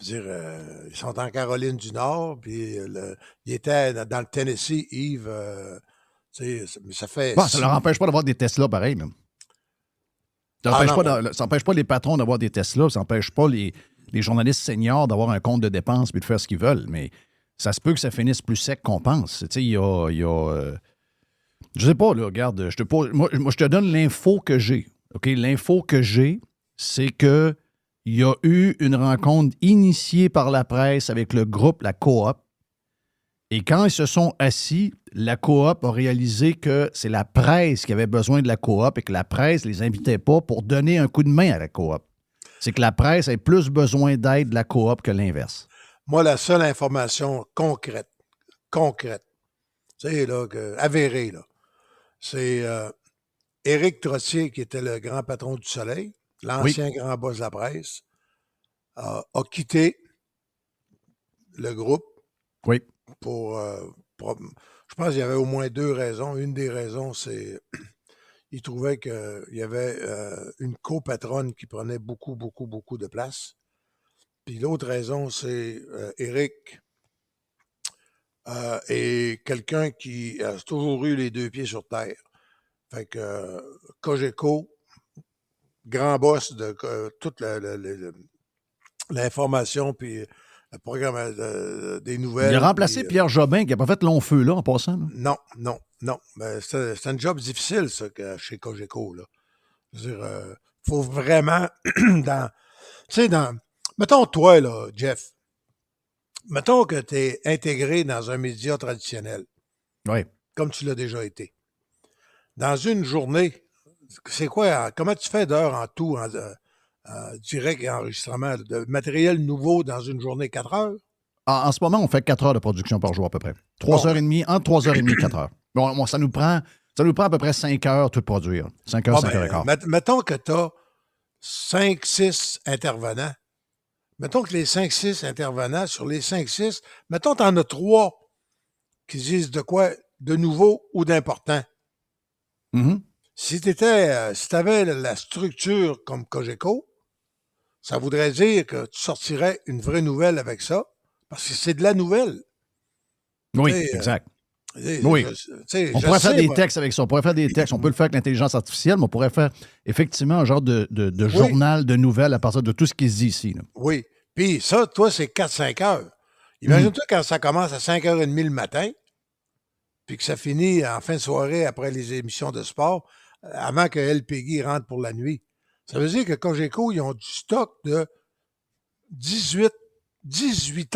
Je veux dire, ils sont en Caroline du Nord, puis il était dans le Tennessee, Yves. Mais ça fait. Ça ne leur empêche pas d'avoir des Tesla pareil, même. Ça n'empêche pas les patrons d'avoir des Tesla, ça n'empêche pas les journalistes seniors d'avoir un compte de dépenses puis de faire ce qu'ils veulent, mais ça se peut que ça finisse plus sec qu'on pense. Tu sais, il y a je sais pas, là, regarde, moi, je te donne l'info que j'ai. OK? L'info que j'ai, c'est que il y a eu une rencontre initiée par la presse avec le groupe, la Coop, et quand ils se sont assis, la Coop a réalisé que c'est la presse qui avait besoin de la Coop et que la presse ne les invitait pas pour donner un coup de main à la Coop. C'est que la presse a plus besoin d'aide de la Coop que l'inverse. Moi, la seule information concrète, tu sais, là, avérée, là, c'est Éric Trottier, qui était le grand patron du Soleil, l'ancien grand boss de la presse, a quitté le groupe. Oui. Je pense qu'il y avait au moins 2 raisons. Une des raisons, c'est il trouvait qu'il y avait une copatronne qui prenait beaucoup, beaucoup, beaucoup de place. Puis l'autre raison, c'est Éric et quelqu'un qui a toujours eu les deux pieds sur terre. Fait que Cogeco, grand boss de toute l'information puis le programme des nouvelles. Il a remplacé Pierre Jobin qui n'a pas fait long feu là en passant. Là. Non. Ben, c'est un job difficile, ça, chez Cogeco. Là. Je veux dire, faut vraiment mettons toi, là, Jeff, mettons que tu es intégré dans un média traditionnel. Oui. Comme tu l'as déjà été. Dans une journée, c'est quoi, comment tu fais d'heures en tout, en direct et enregistrement, de matériel nouveau dans une journée, 4 heures? En ce moment, on fait 4 heures de production par jour à peu près. 3h30, entre 3h30 et 4 heures. Bon, ça nous prend à peu près 5 heures tout produire. 5 heures, 5 heures et quart. Mettons que tu as 5-6 intervenants. Mettons que les 5-6 intervenants, sur les 5-6, mettons que tu en as 3 qui disent de quoi de nouveau ou d'important. Mm-hmm. Si tu avais la structure comme Cogeco, ça voudrait dire que tu sortirais une vraie nouvelle avec ça, parce que c'est de la nouvelle. Oui, exact. Oui. On pourrait faire des textes avec ça. On pourrait faire des textes. On peut le faire avec l'intelligence artificielle, mais on pourrait faire effectivement un genre de journal de nouvelles à partir de tout ce qui se dit ici. Là. Oui. Puis ça, toi, c'est 4-5 heures. Imagine-toi quand ça commence à 5h30 le matin, puis que ça finit en fin de soirée après les émissions de sport, avant que LPG rentre pour la nuit. Ça veut dire que Cogeco, ils ont du stock de 18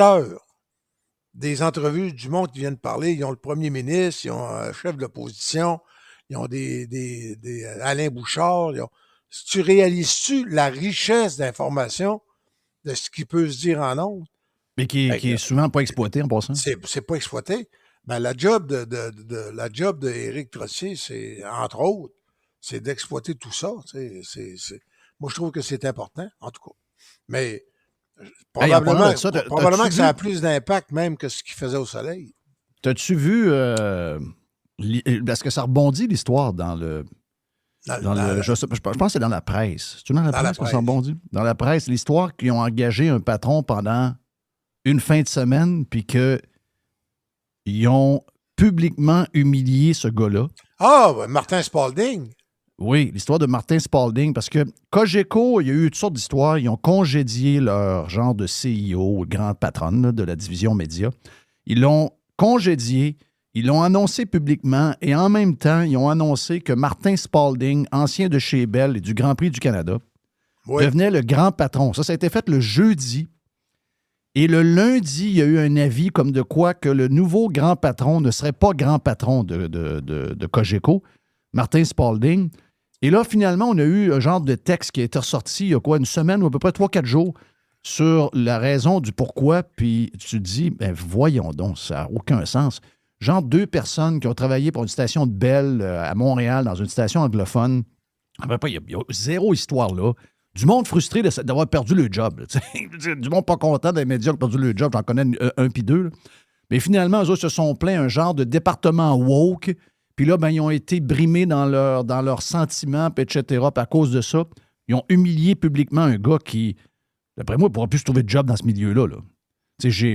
heures des entrevues du monde qui viennent parler. Ils ont le premier ministre, ils ont un chef de l'opposition, ils ont des Alain Bouchard. Tu réalises-tu la richesse d'informations de ce qui peut se dire en ondes? Mais qui est souvent pas exploité en passant. C'est pas exploité. Ben, la job de Éric Trottier, c'est, entre autres, c'est d'exploiter tout ça. Moi, je trouve que c'est important, en tout cas. Mais probablement que ça a plus d'impact même que ce qu'il faisait au soleil. T'as-tu vu... est-ce que ça rebondit l'histoire dans le... je pense que c'est dans la presse. C'est-tu dans la presse que ça rebondit? Dans la presse, l'histoire qu'ils ont engagé un patron pendant une fin de semaine, puis qu'ils ont publiquement humilié ce gars-là. Ah, Martin Spalding. Oui, l'histoire de Martin Spalding, parce que Cogeco, il y a eu toutes sortes d'histoires. Ils ont congédié leur genre de CIO, grande patronne là, de la division média. Ils l'ont congédié, ils l'ont annoncé publiquement et en même temps, ils ont annoncé que Martin Spalding, ancien de chez Bell et du Grand Prix du Canada, devenait le grand patron. Ça a été fait le jeudi. Et le lundi, il y a eu un avis comme de quoi que le nouveau grand patron ne serait pas grand patron de Cogeco, Martin Spalding. Et là, finalement, on a eu un genre de texte qui a été ressorti il y a une semaine ou à peu près 3-4 jours sur la raison du pourquoi. Puis tu te dis, voyons donc, ça n'a aucun sens. Genre 2 personnes qui ont travaillé pour une station de Bell à Montréal, dans une station anglophone. Il y a zéro histoire là. Du monde frustré d'avoir perdu le job. Du monde pas content des médias qui ont perdu le job. J'en connais un puis 2. Là. Mais finalement, eux autres se sont plaints un genre de département woke. Puis là, ils ont été brimés dans leurs sentiments, etc. Puis à cause de ça, ils ont humilié publiquement un gars qui, d'après moi, ne pourra plus se trouver de job dans ce milieu-là. Là.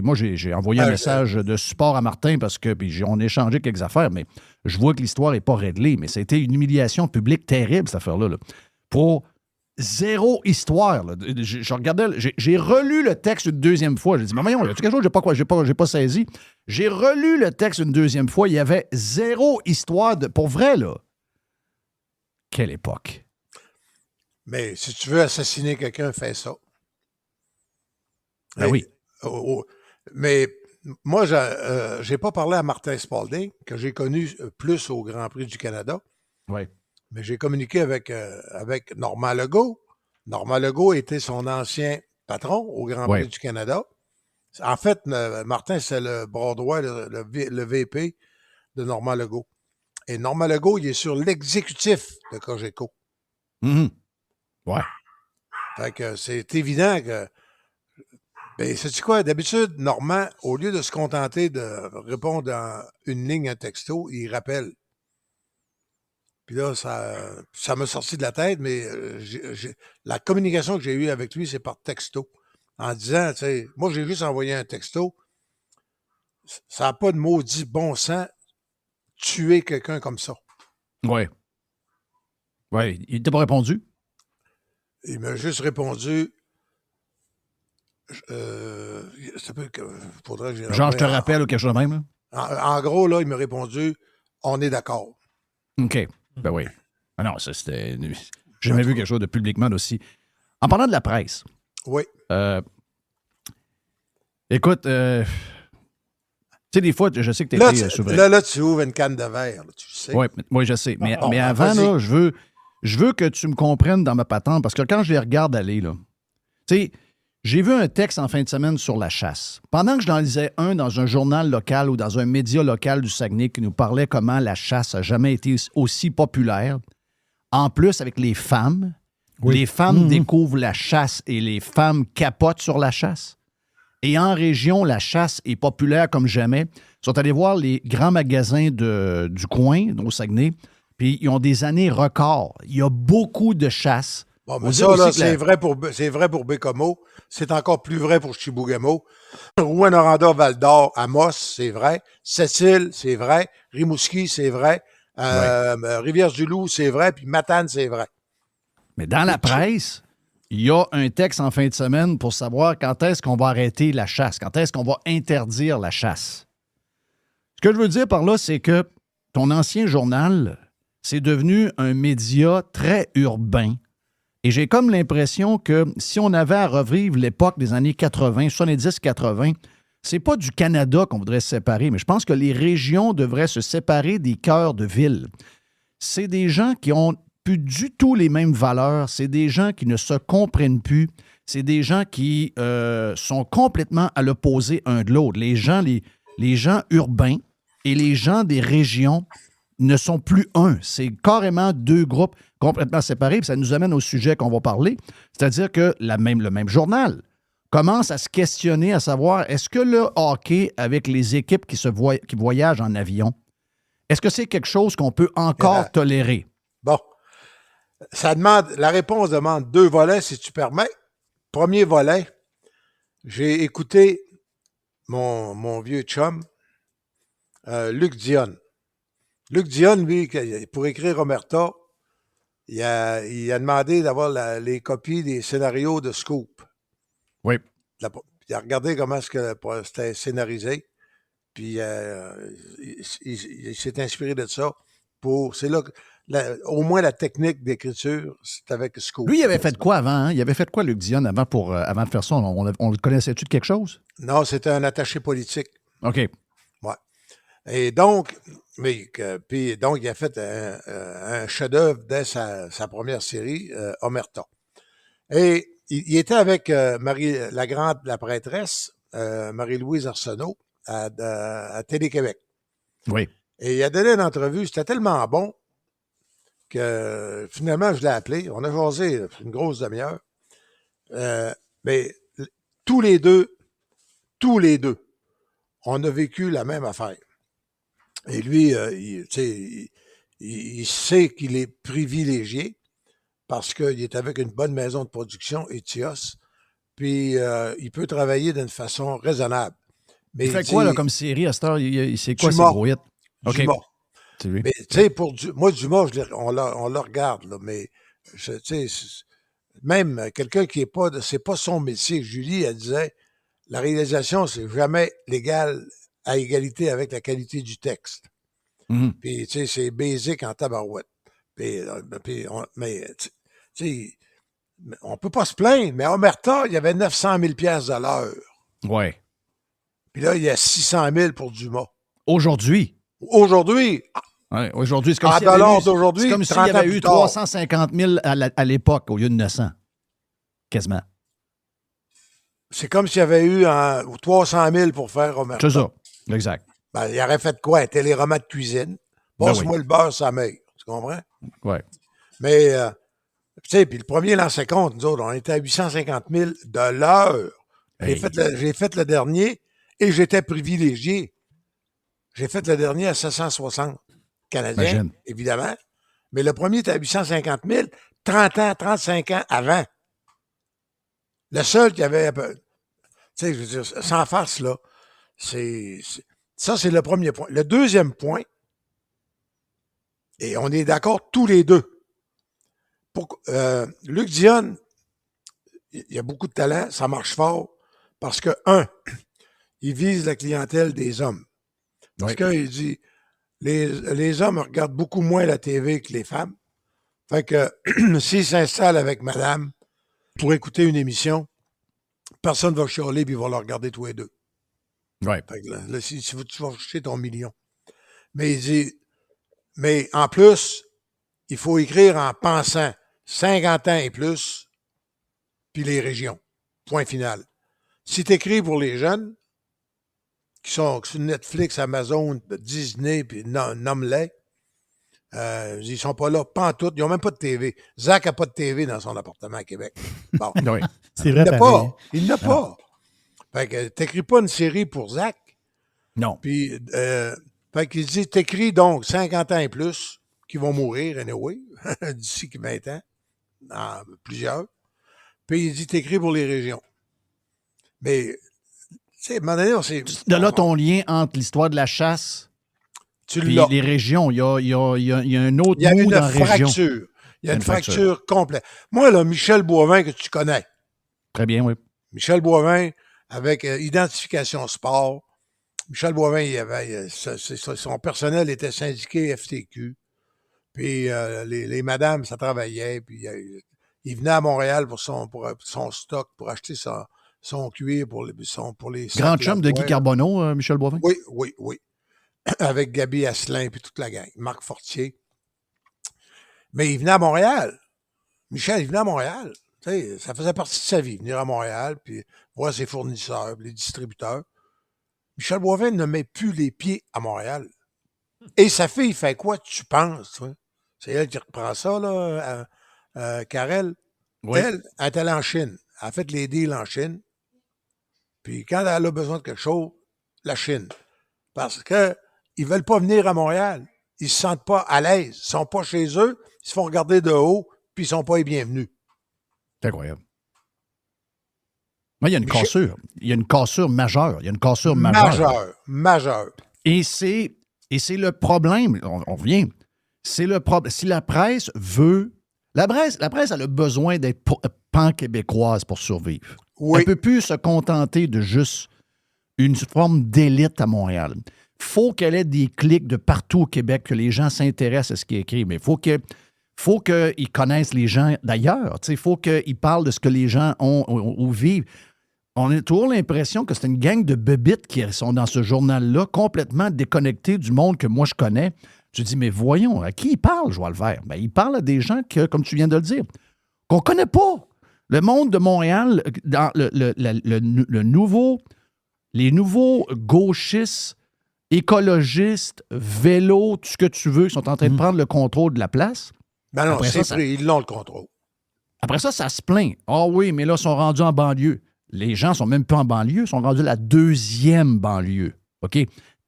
Moi, j'ai envoyé un message de support à Martin parce que on a échangé quelques affaires, mais je vois que l'histoire n'est pas réglée. Mais ça a été une humiliation publique terrible, cette affaire-là. Là. Pour zéro histoire. Là. Je regardais, j'ai relu le texte une deuxième fois. J'ai dit, mais voyons, y a quelque chose que j'ai pas saisi? J'ai relu le texte une deuxième fois. Il y avait zéro histoire pour vrai, là. Quelle époque. Mais si tu veux assassiner quelqu'un, fais ça. Ben oui. Mais moi, j'ai pas parlé à Martin Spalding, que j'ai connu plus au Grand Prix du Canada. Oui. Mais j'ai communiqué avec Normand Legault. Normand Legault était son ancien patron au Grand Prix du Canada. En fait, Martin, c'est le bras droit, le VP de Normand Legault. Et Normand Legault, il est sur l'exécutif de Cogeco. Mm-hmm. Ouais. Fait que c'est évident que... Ben, sais-tu quoi? D'habitude, Normand, au lieu de se contenter de répondre en une ligne, un texto, il rappelle. Puis là, ça m'a sorti de la tête, mais la communication que j'ai eue avec lui, c'est par texto. En disant, tu sais, moi, j'ai juste envoyé un texto. ça n'a pas de maudit bon sens tuer quelqu'un comme ça. Oui. Oui. Il t'a pas répondu? Il m'a juste répondu. Faudrait que Genre, je te rappelle ou quelque chose de même? En gros, là, il m'a répondu on est d'accord. OK. Ben oui. Ah non, ça, c'était. J'ai jamais vu quelque chose de publiquement aussi. En parlant de la presse. Oui. Écoute, tu sais, des fois, je sais que tu là, été souverain. Là, tu ouvres une canne de verre, là, tu sais. Oui, je sais. Mais, Bon, mais avant, vas-y. là, je veux que tu me comprennes dans ma patente, parce que quand je les regarde aller, là, tu sais, j'ai vu un texte en fin de semaine sur la chasse. Pendant que je en lisais un dans un journal local ou dans un média local du Saguenay qui nous parlait comment la chasse n'a jamais été aussi populaire, en plus avec les femmes, les femmes découvrent la chasse et les femmes capotent sur la chasse. Et en région, la chasse est populaire comme jamais. Ils sont allés voir les grands magasins du coin, au Saguenay, puis ils ont des années records. Il y a beaucoup de chasse. Bon, mais ça, là, c'est vrai pour Bécomo. C'est encore plus vrai pour Chibougamau. Rouyn-Noranda, Val-d'Or, Amos, c'est vrai. Sept-Îles, c'est vrai. Rimouski, c'est vrai. Rivière-du-Loup, c'est vrai. Puis Matane, c'est vrai. Mais dans la presse, il y a un texte en fin de semaine pour savoir quand est-ce qu'on va arrêter la chasse, quand est-ce qu'on va interdire la chasse. Ce que je veux dire par là, c'est que ton ancien journal, c'est devenu un média très urbain. Et j'ai comme l'impression que si on avait à revivre l'époque des années 80, 70-80, c'est pas du Canada qu'on voudrait se séparer, mais je pense que les régions devraient se séparer des cœurs de ville. C'est des gens qui ont plus du tout les mêmes valeurs, c'est des gens qui ne se comprennent plus, c'est des gens qui sont complètement à l'opposé un de l'autre. Les gens urbains et les gens des régions ne sont plus un. C'est carrément deux groupes complètement séparés. Puis ça nous amène au sujet qu'on va parler. C'est-à-dire que le même journal commence à se questionner, à savoir, est-ce que le hockey avec les équipes qui voyagent en avion, est-ce que c'est quelque chose qu'on peut encore tolérer? Bon. La réponse demande deux volets, si tu permets. Premier volet, j'ai écouté mon vieux chum, Luc Dionne. Luc Dionne, lui, pour écrire Omerta, il a demandé d'avoir les copies des scénarios de Scoop. Oui. Il a regardé comment c'était scénarisé, puis il s'est inspiré de ça. C'est là que, au moins la technique d'écriture, c'est avec Scoop. Lui, il avait fait quoi avant? Hein? Il avait fait quoi, Luc Dionne, avant de faire ça? On le connaissait-tu de quelque chose? Non, c'était un attaché politique. OK. Ouais. Et donc, il a fait un chef-d'œuvre dès sa première série, Omerta. Et il était avec la prêtresse, Marie-Louise Arsenault, à Télé-Québec. Oui. Et il a donné une entrevue, c'était tellement bon que finalement, je l'ai appelé. On a jasé une grosse demi-heure. Mais tous les deux, on a vécu la même affaire. Et lui, il sait qu'il est privilégié parce qu'il est avec une bonne maison de production, Etios, puis il peut travailler d'une façon raisonnable. Mais il fait quoi là, comme série à cette heure? C'est quoi ces gros hits? Okay. Dumas. Mais tu sais, moi, Dumas, on le regarde, là, mais même quelqu'un qui c'est pas son métier. Julie, elle disait, la réalisation, c'est jamais l'égal à égalité avec la qualité du texte. Mm-hmm. Puis, tu sais, c'est basic en tabarouette. Mais, tu sais, on peut pas se plaindre, mais à Omerta, il y avait 900 000 $ de l'heure. Ouais. Puis là, il y a 600 000 pour Dumas. Aujourd'hui? Aujourd'hui! Ouais, aujourd'hui, c'est comme s'il y avait eu 350 000 à l'époque au lieu de 900. Quasiment. C'est comme s'il y avait eu 300 000 pour faire Omerta. C'est ça, exact. Ben, il aurait fait quoi? Un téléroman de cuisine. Passe-moi le beurre, ça meurt. Tu comprends? Oui. Mais, tu sais, puis le premier lancé compte, nous autres, on était à 850 000 de l'heure. Hey. J'ai fait le dernier et j'étais privilégié. J'ai fait le dernier à 760 Canadiens, évidemment. Mais le premier était à 850 000, 30 ans, 35 ans avant. Le seul qui avait... Tu sais, je veux dire, sans farce, là, c'est... Ça, c'est le premier point. Le deuxième point, et on est d'accord tous les deux. Luc Dionne, il a beaucoup de talent, ça marche fort, parce que, il vise la clientèle des hommes. Parce qu'il dit, les hommes regardent beaucoup moins la TV que les femmes. Fait que, s'ils s'installent avec madame pour écouter une émission, personne ne va chialer puis ils vont la regarder tous les deux. Ouais. Fait que là, si tu vas chercher ton million. Mais il dit, mais en plus, il faut écrire en pensant 50 ans et plus, puis les régions. Point final. Si tu écris pour les jeunes, qui sont sur Netflix, Amazon, Disney, puis nomme-les, ils sont pas là, pantoute. Ils n'ont même pas de TV. Zach n'a pas de TV dans son appartement à Québec. Bon. Oui. C'est vrai, Il n'a pareil. pas. Il n'a pas. Fait que t'écris pas une série pour Zach. Non. Puis, fait qu'il dit, t'écris donc 50 ans et plus, qui vont mourir, anyway, d'ici 20 ans, plusieurs. Puis il dit, t'écris pour les régions. Mais, tu sais, à un moment donné, on s'est... De là, ton lien entre l'histoire de la chasse et les régions, il y a un autre mot dans la région. Il y a une fracture complète. Moi, là, Michel Boivin, que tu connais. Très bien, oui. Michel Boivin, avec Identification Sport. Michel Boivin, il avait, son personnel était syndiqué FTQ. Puis les madames, ça travaillait. Puis il venait à Montréal pour son stock, pour acheter son cuir pour les sacs. Grand chum de Guy Carbonneau, Michel Boivin? Oui. Avec Gabi Asselin puis toute la gang. Marc Fortier. Mais il venait à Montréal. Michel, il venait à Montréal. Tu sais, ça faisait partie de sa vie, venir à Montréal, puis voir ses fournisseurs, les distributeurs. Michel Boivin ne met plus les pieds à Montréal. Et sa fille fait quoi, tu penses? Tu vois? C'est elle qui reprend ça, là, Karel. Oui. Elle est allée en Chine. Elle a fait les deals en Chine. Puis quand elle a besoin de quelque chose, la Chine. Parce que ils veulent pas venir à Montréal. Ils se sentent pas à l'aise. Ils sont pas chez eux. Ils se font regarder de haut, puis ils sont pas les bienvenus. C'est incroyable. Moi, il y a une cassure. Il y a une cassure majeure. Il y a une cassure majeure. Majeure. Et c'est le problème. On revient. C'est le problème. Si la presse veut... La presse, elle a besoin d'être pan-québécoise pour survivre. Oui. Elle ne peut plus se contenter de juste une forme d'élite à Montréal. Il faut qu'elle ait des clics de partout au Québec, que les gens s'intéressent à ce qui est écrit. Mais il faut qu'ils connaissent les gens d'ailleurs. Il faut qu'ils parlent de ce que les gens ont ou vivent. On a toujours l'impression que c'est une gang de bébites qui sont dans ce journal-là, complètement déconnectés du monde que moi je connais. Je dis, mais voyons, à qui il parle, Joël Vert? Ben, il parle à des gens que, comme tu viens de le dire, qu'on ne connaît pas. Le monde de Montréal, dans les nouveaux gauchistes, écologistes, vélos, tout ce que tu veux, qui sont en train de prendre le contrôle de la place. Ben non, ils l'ont le contrôle. Après ça se plaint. Ah oui, mais là, ils sont rendus en banlieue. Les gens ne sont même pas en banlieue, ils sont rendus à la deuxième banlieue. OK?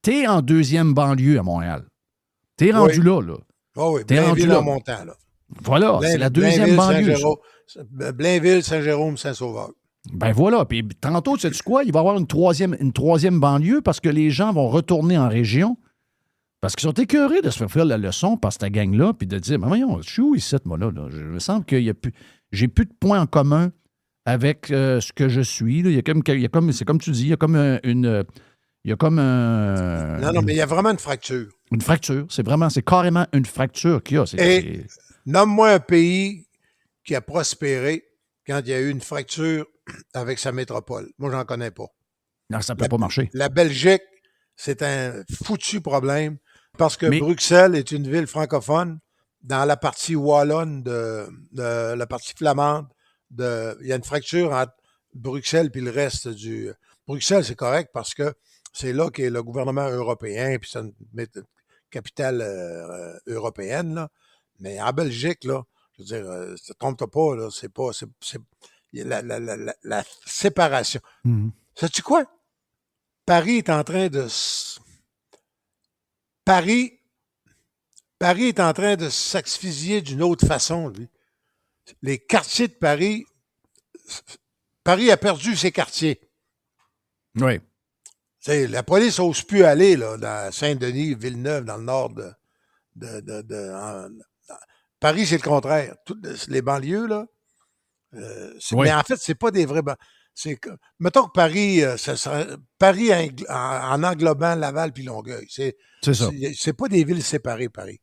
T'es en deuxième banlieue à Montréal. T'es rendu là. Oh oui, Blainville en montant, là. Voilà, c'est la deuxième banlieue. Blainville, Saint-Jérôme, Saint-Sauveur. Ben voilà. Puis tantôt, sais-tu quoi? Il va y avoir une troisième banlieue parce que les gens vont retourner en région parce qu'ils sont écœurés de se faire la leçon par cette gang-là puis de dire, mais voyons, je suis où ici, moi, là? Je me semble que j'ai plus de points en commun avec ce que je suis. Là. C'est comme tu dis, il y a comme Non, mais il y a vraiment une fracture. Une fracture. C'est carrément une fracture qu'il y a. Nomme-moi un pays qui a prospéré quand il y a eu une fracture avec sa métropole. Moi, j'en connais pas. Non, ça ne peut pas marcher. La Belgique, c'est un foutu problème parce que Bruxelles est une ville francophone dans la partie wallonne de la partie flamande. Il y a une fracture entre Bruxelles et le reste du... Bruxelles, c'est correct parce que c'est là qu'est le gouvernement européen, puis c'est une capitale européenne, là. Mais en Belgique, là, je veux dire, ne trompe-toi pas, là, c'est pas... la séparation. Mm-hmm. Sais-tu quoi? Paris est en train de... Paris est en train de s'asphyxier d'une autre façon, lui. Les quartiers de Paris... Paris a perdu ses quartiers. Oui. sais, la police n'ose plus aller là, dans Saint-Denis, Villeneuve, dans le nord Paris, c'est le contraire. Toutes les banlieues, là. Mais en fait, c'est pas des vrais mettons que Paris, Paris en englobant Laval puis Longueuil. C'est ça. C'est pas des villes séparées, Paris.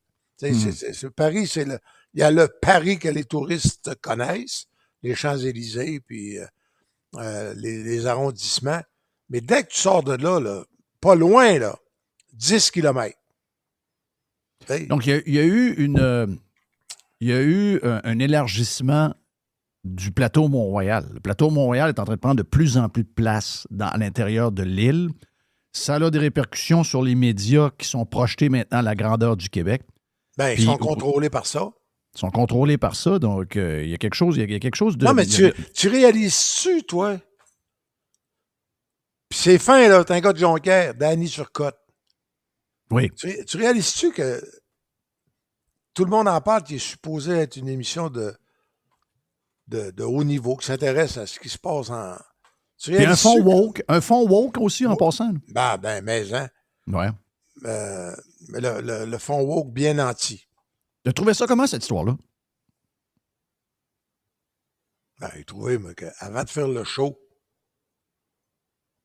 Paris, il y a le Paris que les touristes connaissent, les Champs-Élysées, puis les arrondissements. Mais dès que tu sors de là, pas loin, là, 10 km. Donc, il y a eu un élargissement du plateau Mont-Royal. Le plateau Mont-Royal est en train de prendre de plus en plus de place à l'intérieur de l'île. Ça a des répercussions sur les médias qui sont projetés maintenant à la grandeur du Québec. Bien, ils sont contrôlés par ça. Ils sont contrôlés par ça, donc il y a quelque chose de... Non, mais tu réalises-tu, toi? Puis c'est fin, là, t'es un gars de Jonquière, Danny Turcotte. Oui. Tu réalises-tu que tout le monde en parle, qui est supposé être une émission de haut niveau, qui s'intéresse à ce qui se passe en... Puis un fond woke aussi en passant. Mais hein. Ouais. Mais le fond woke bien anti. Tu as trouvé ça comment, cette histoire-là? J'ai trouvé qu'avant de faire le show,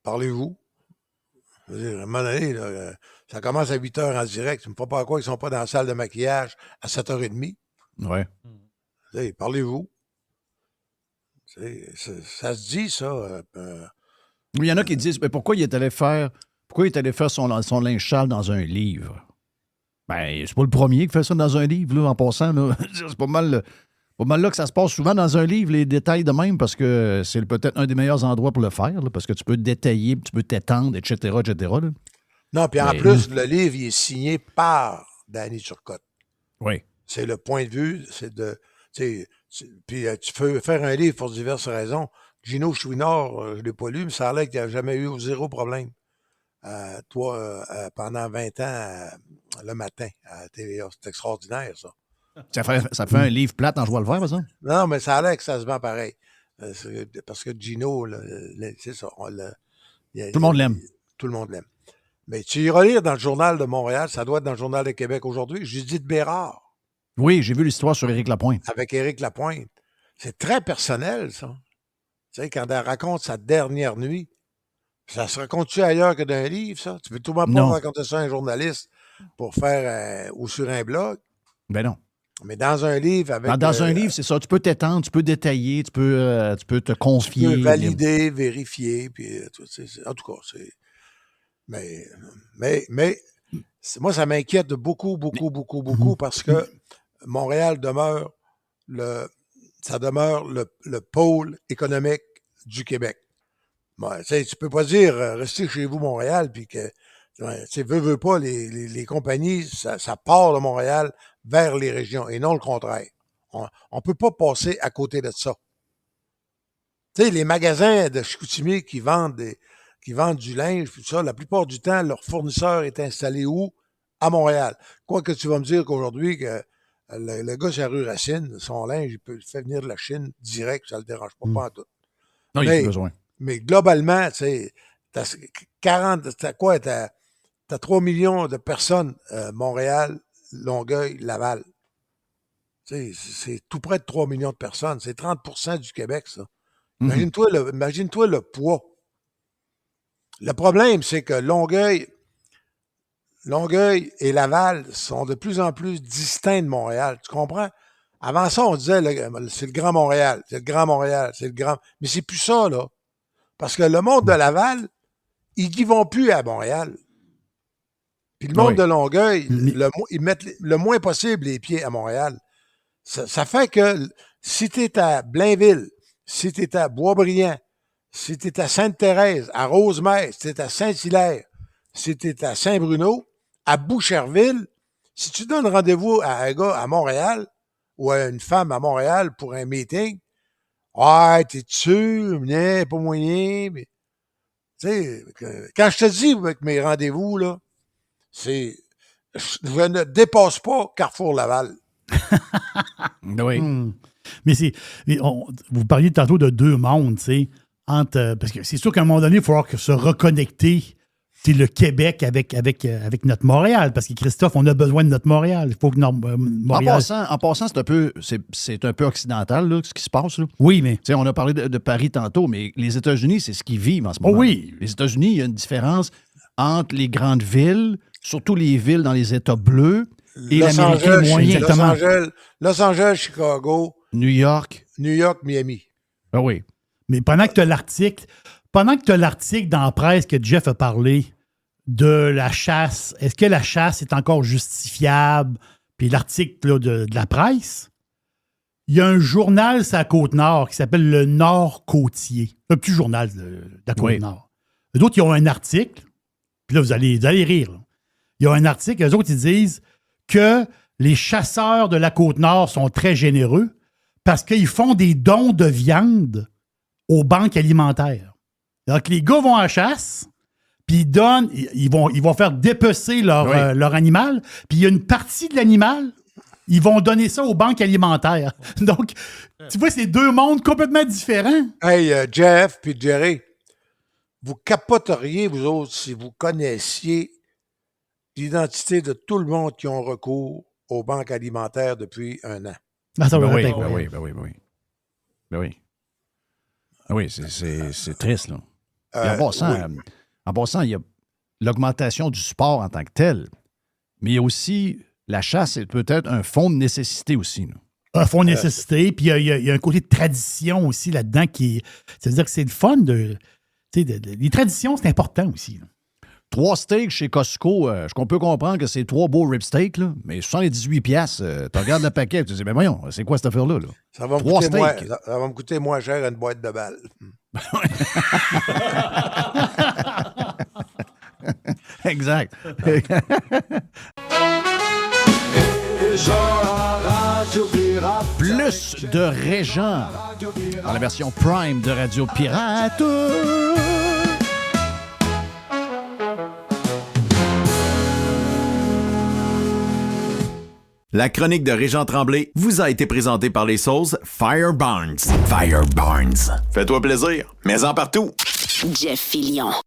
parlez-vous. Je veux dire, à un moment donné, là, ça commence à 8h en direct. Tu me fais pas quoi, ils sont pas dans la salle de maquillage à 7h30. Ouais. Parlez-vous. Ça se dit, ça. Il y en a qui disent, mais pourquoi il est allé faire son linge sale dans un livre? Ben, c'est pas le premier qui fait ça dans un livre, là, en passant. Là. C'est pas mal là que ça se passe souvent dans un livre, les détails de même, parce que c'est peut-être un des meilleurs endroits pour le faire, là, parce que tu peux détailler, tu peux t'étendre, etc. Là. Non, puis en plus, le livre, il est signé par Danny Turcotte. Oui. C'est le point de vue, c'est de... Puis tu peux faire un livre pour diverses raisons. Gino Chouinard, je ne l'ai pas lu, mais ça a l'air qu'il n'y a jamais eu zéro problème. Pendant 20 ans, le matin, à TVA. C'est extraordinaire, ça. Ça fait un livre plate en joie le vert, ça? Non, mais ça a l'air que ça se vend pareil. Parce que Gino, c'est ça. Tout le monde l'aime. Tout le monde l'aime. Mais tu iras lire dans le Journal de Montréal, ça doit être dans le Journal de Québec aujourd'hui, Judith Bérard. Oui, j'ai vu l'histoire sur Éric Lapointe. Avec Éric Lapointe. C'est très personnel, ça. Tu sais, quand elle raconte sa dernière nuit, ça se raconte-tu ailleurs que dans un livre, ça? Tu peux tout le monde pas raconter ça à un journaliste pour faire ou sur un blog? Ben non. Mais dans un livre avec... Dans un livre, c'est ça. Tu peux t'étendre, tu peux détailler, tu peux te confier. Tu peux valider, vérifier, puis en tout cas, c'est... Mais moi, ça m'inquiète beaucoup, parce que Montréal demeure le pôle économique du Québec. Bon, tu peux pas dire restez chez vous Montréal, puis que veux pas, les compagnies, ça part de Montréal vers les régions, et non le contraire. On peut pas passer à côté de ça. Tu sais, les magasins de Chicoutimi qui vendent du linge, tout ça, la plupart du temps, leur fournisseur est installé où? À Montréal. Quoique tu vas me dire qu'aujourd'hui, que le gars sur la rue Racine, son linge, il peut le faire venir de la Chine direct, ça ne le dérange pas en tout. Non, il n'y a plus besoin. Mais globalement, tu sais, t'as 3 millions de personnes, Montréal, Longueuil, Laval. Tu sais, c'est tout près de 3 millions de personnes. C'est 30% du Québec, ça. Imagine-toi le poids. Le problème, c'est que Longueuil et Laval sont de plus en plus distincts de Montréal. Tu comprends? Avant ça, on disait, c'est le Grand Montréal, c'est le Grand Montréal, c'est le Grand... Mais c'est plus ça, là. Parce que le monde de Laval, ils n'y vont plus à Montréal. Puis le monde de Longueuil, ils mettent le moins possible les pieds à Montréal. Ça fait que si tu es à Blainville, si tu es à Boisbriand, si tu es à Sainte-Thérèse, à Rosemère, si tu es à Saint-Hilaire, si tu es à Saint-Bruno, à Boucherville, si tu donnes rendez-vous à un gars à Montréal ou à une femme à Montréal pour un meeting, ouais, t'es sûr, mais pas moyen. Mais, tu sais, quand je te dis avec mes rendez-vous, là, je ne dépasse pas Carrefour Laval. Oui. Mais vous parliez tantôt de deux mondes, tu sais, parce que c'est sûr qu'à un moment donné, il va falloir se reconnecter c'est le Québec avec notre Montréal. Parce que, Christophe, on a besoin de notre Montréal. Il faut que Montréal... En passant, c'est un peu occidental, là, ce qui se passe. Là. Oui, mais... On a parlé de Paris tantôt, mais les États-Unis, c'est ce qu'ils vivent en ce moment. Oui. Les États-Unis, il y a une différence entre les grandes villes, surtout les villes dans les États bleus, et l'Amérique moyen. Exactement. Los Angeles, Chicago. New York, Miami. Ah oui. Mais pendant que tu as l'article dans la presse que Jeff a parlé de la chasse, est-ce que la chasse est encore justifiable? Puis l'article là, de la presse, il y a un journal sur la Côte-Nord qui s'appelle le Nord-Côtier. Un petit journal de la Côte-Nord. Eux autres, ils ont un article, puis là, vous allez rire. Là. Il y a un article, eux autres, ils disent que les chasseurs de la Côte-Nord sont très généreux parce qu'ils font des dons de viande aux banques alimentaires. Donc, les gars vont à la chasse, puis ils vont faire dépecer leur animal, puis il y a une partie de l'animal, ils vont donner ça aux banques alimentaires. Donc, tu vois, c'est deux mondes complètement différents. Hey, Jeff puis Jerry, vous capoteriez, vous autres, si vous connaissiez l'identité de tout le monde qui ont recours aux banques alimentaires depuis un an. Ben oui, c'est triste, là. En passant, il y a l'augmentation du sport en tant que tel, mais il y a aussi la chasse, c'est peut-être un fonds de nécessité aussi. Là. Un fonds de nécessité, puis il y a un côté de tradition aussi là-dedans qui... C'est-à-dire que c'est le fun de... les traditions, c'est important aussi. Là. 3 steaks chez Costco, on peut comprendre que c'est 3 beaux rib steaks, là, mais 78$, tu regardes le paquet, tu te dis, mais voyons, c'est quoi cette affaire-là? Là? Ça va me coûter moins cher une boîte de balles. Exact. Plus de Régent dans la version Prime de Radio Pirate. La chronique de Régent Tremblay vous a été présentée par les sauces Fire Barnes. Fire Barnes. Fais-toi plaisir, mets-en partout. Jeff Fillion.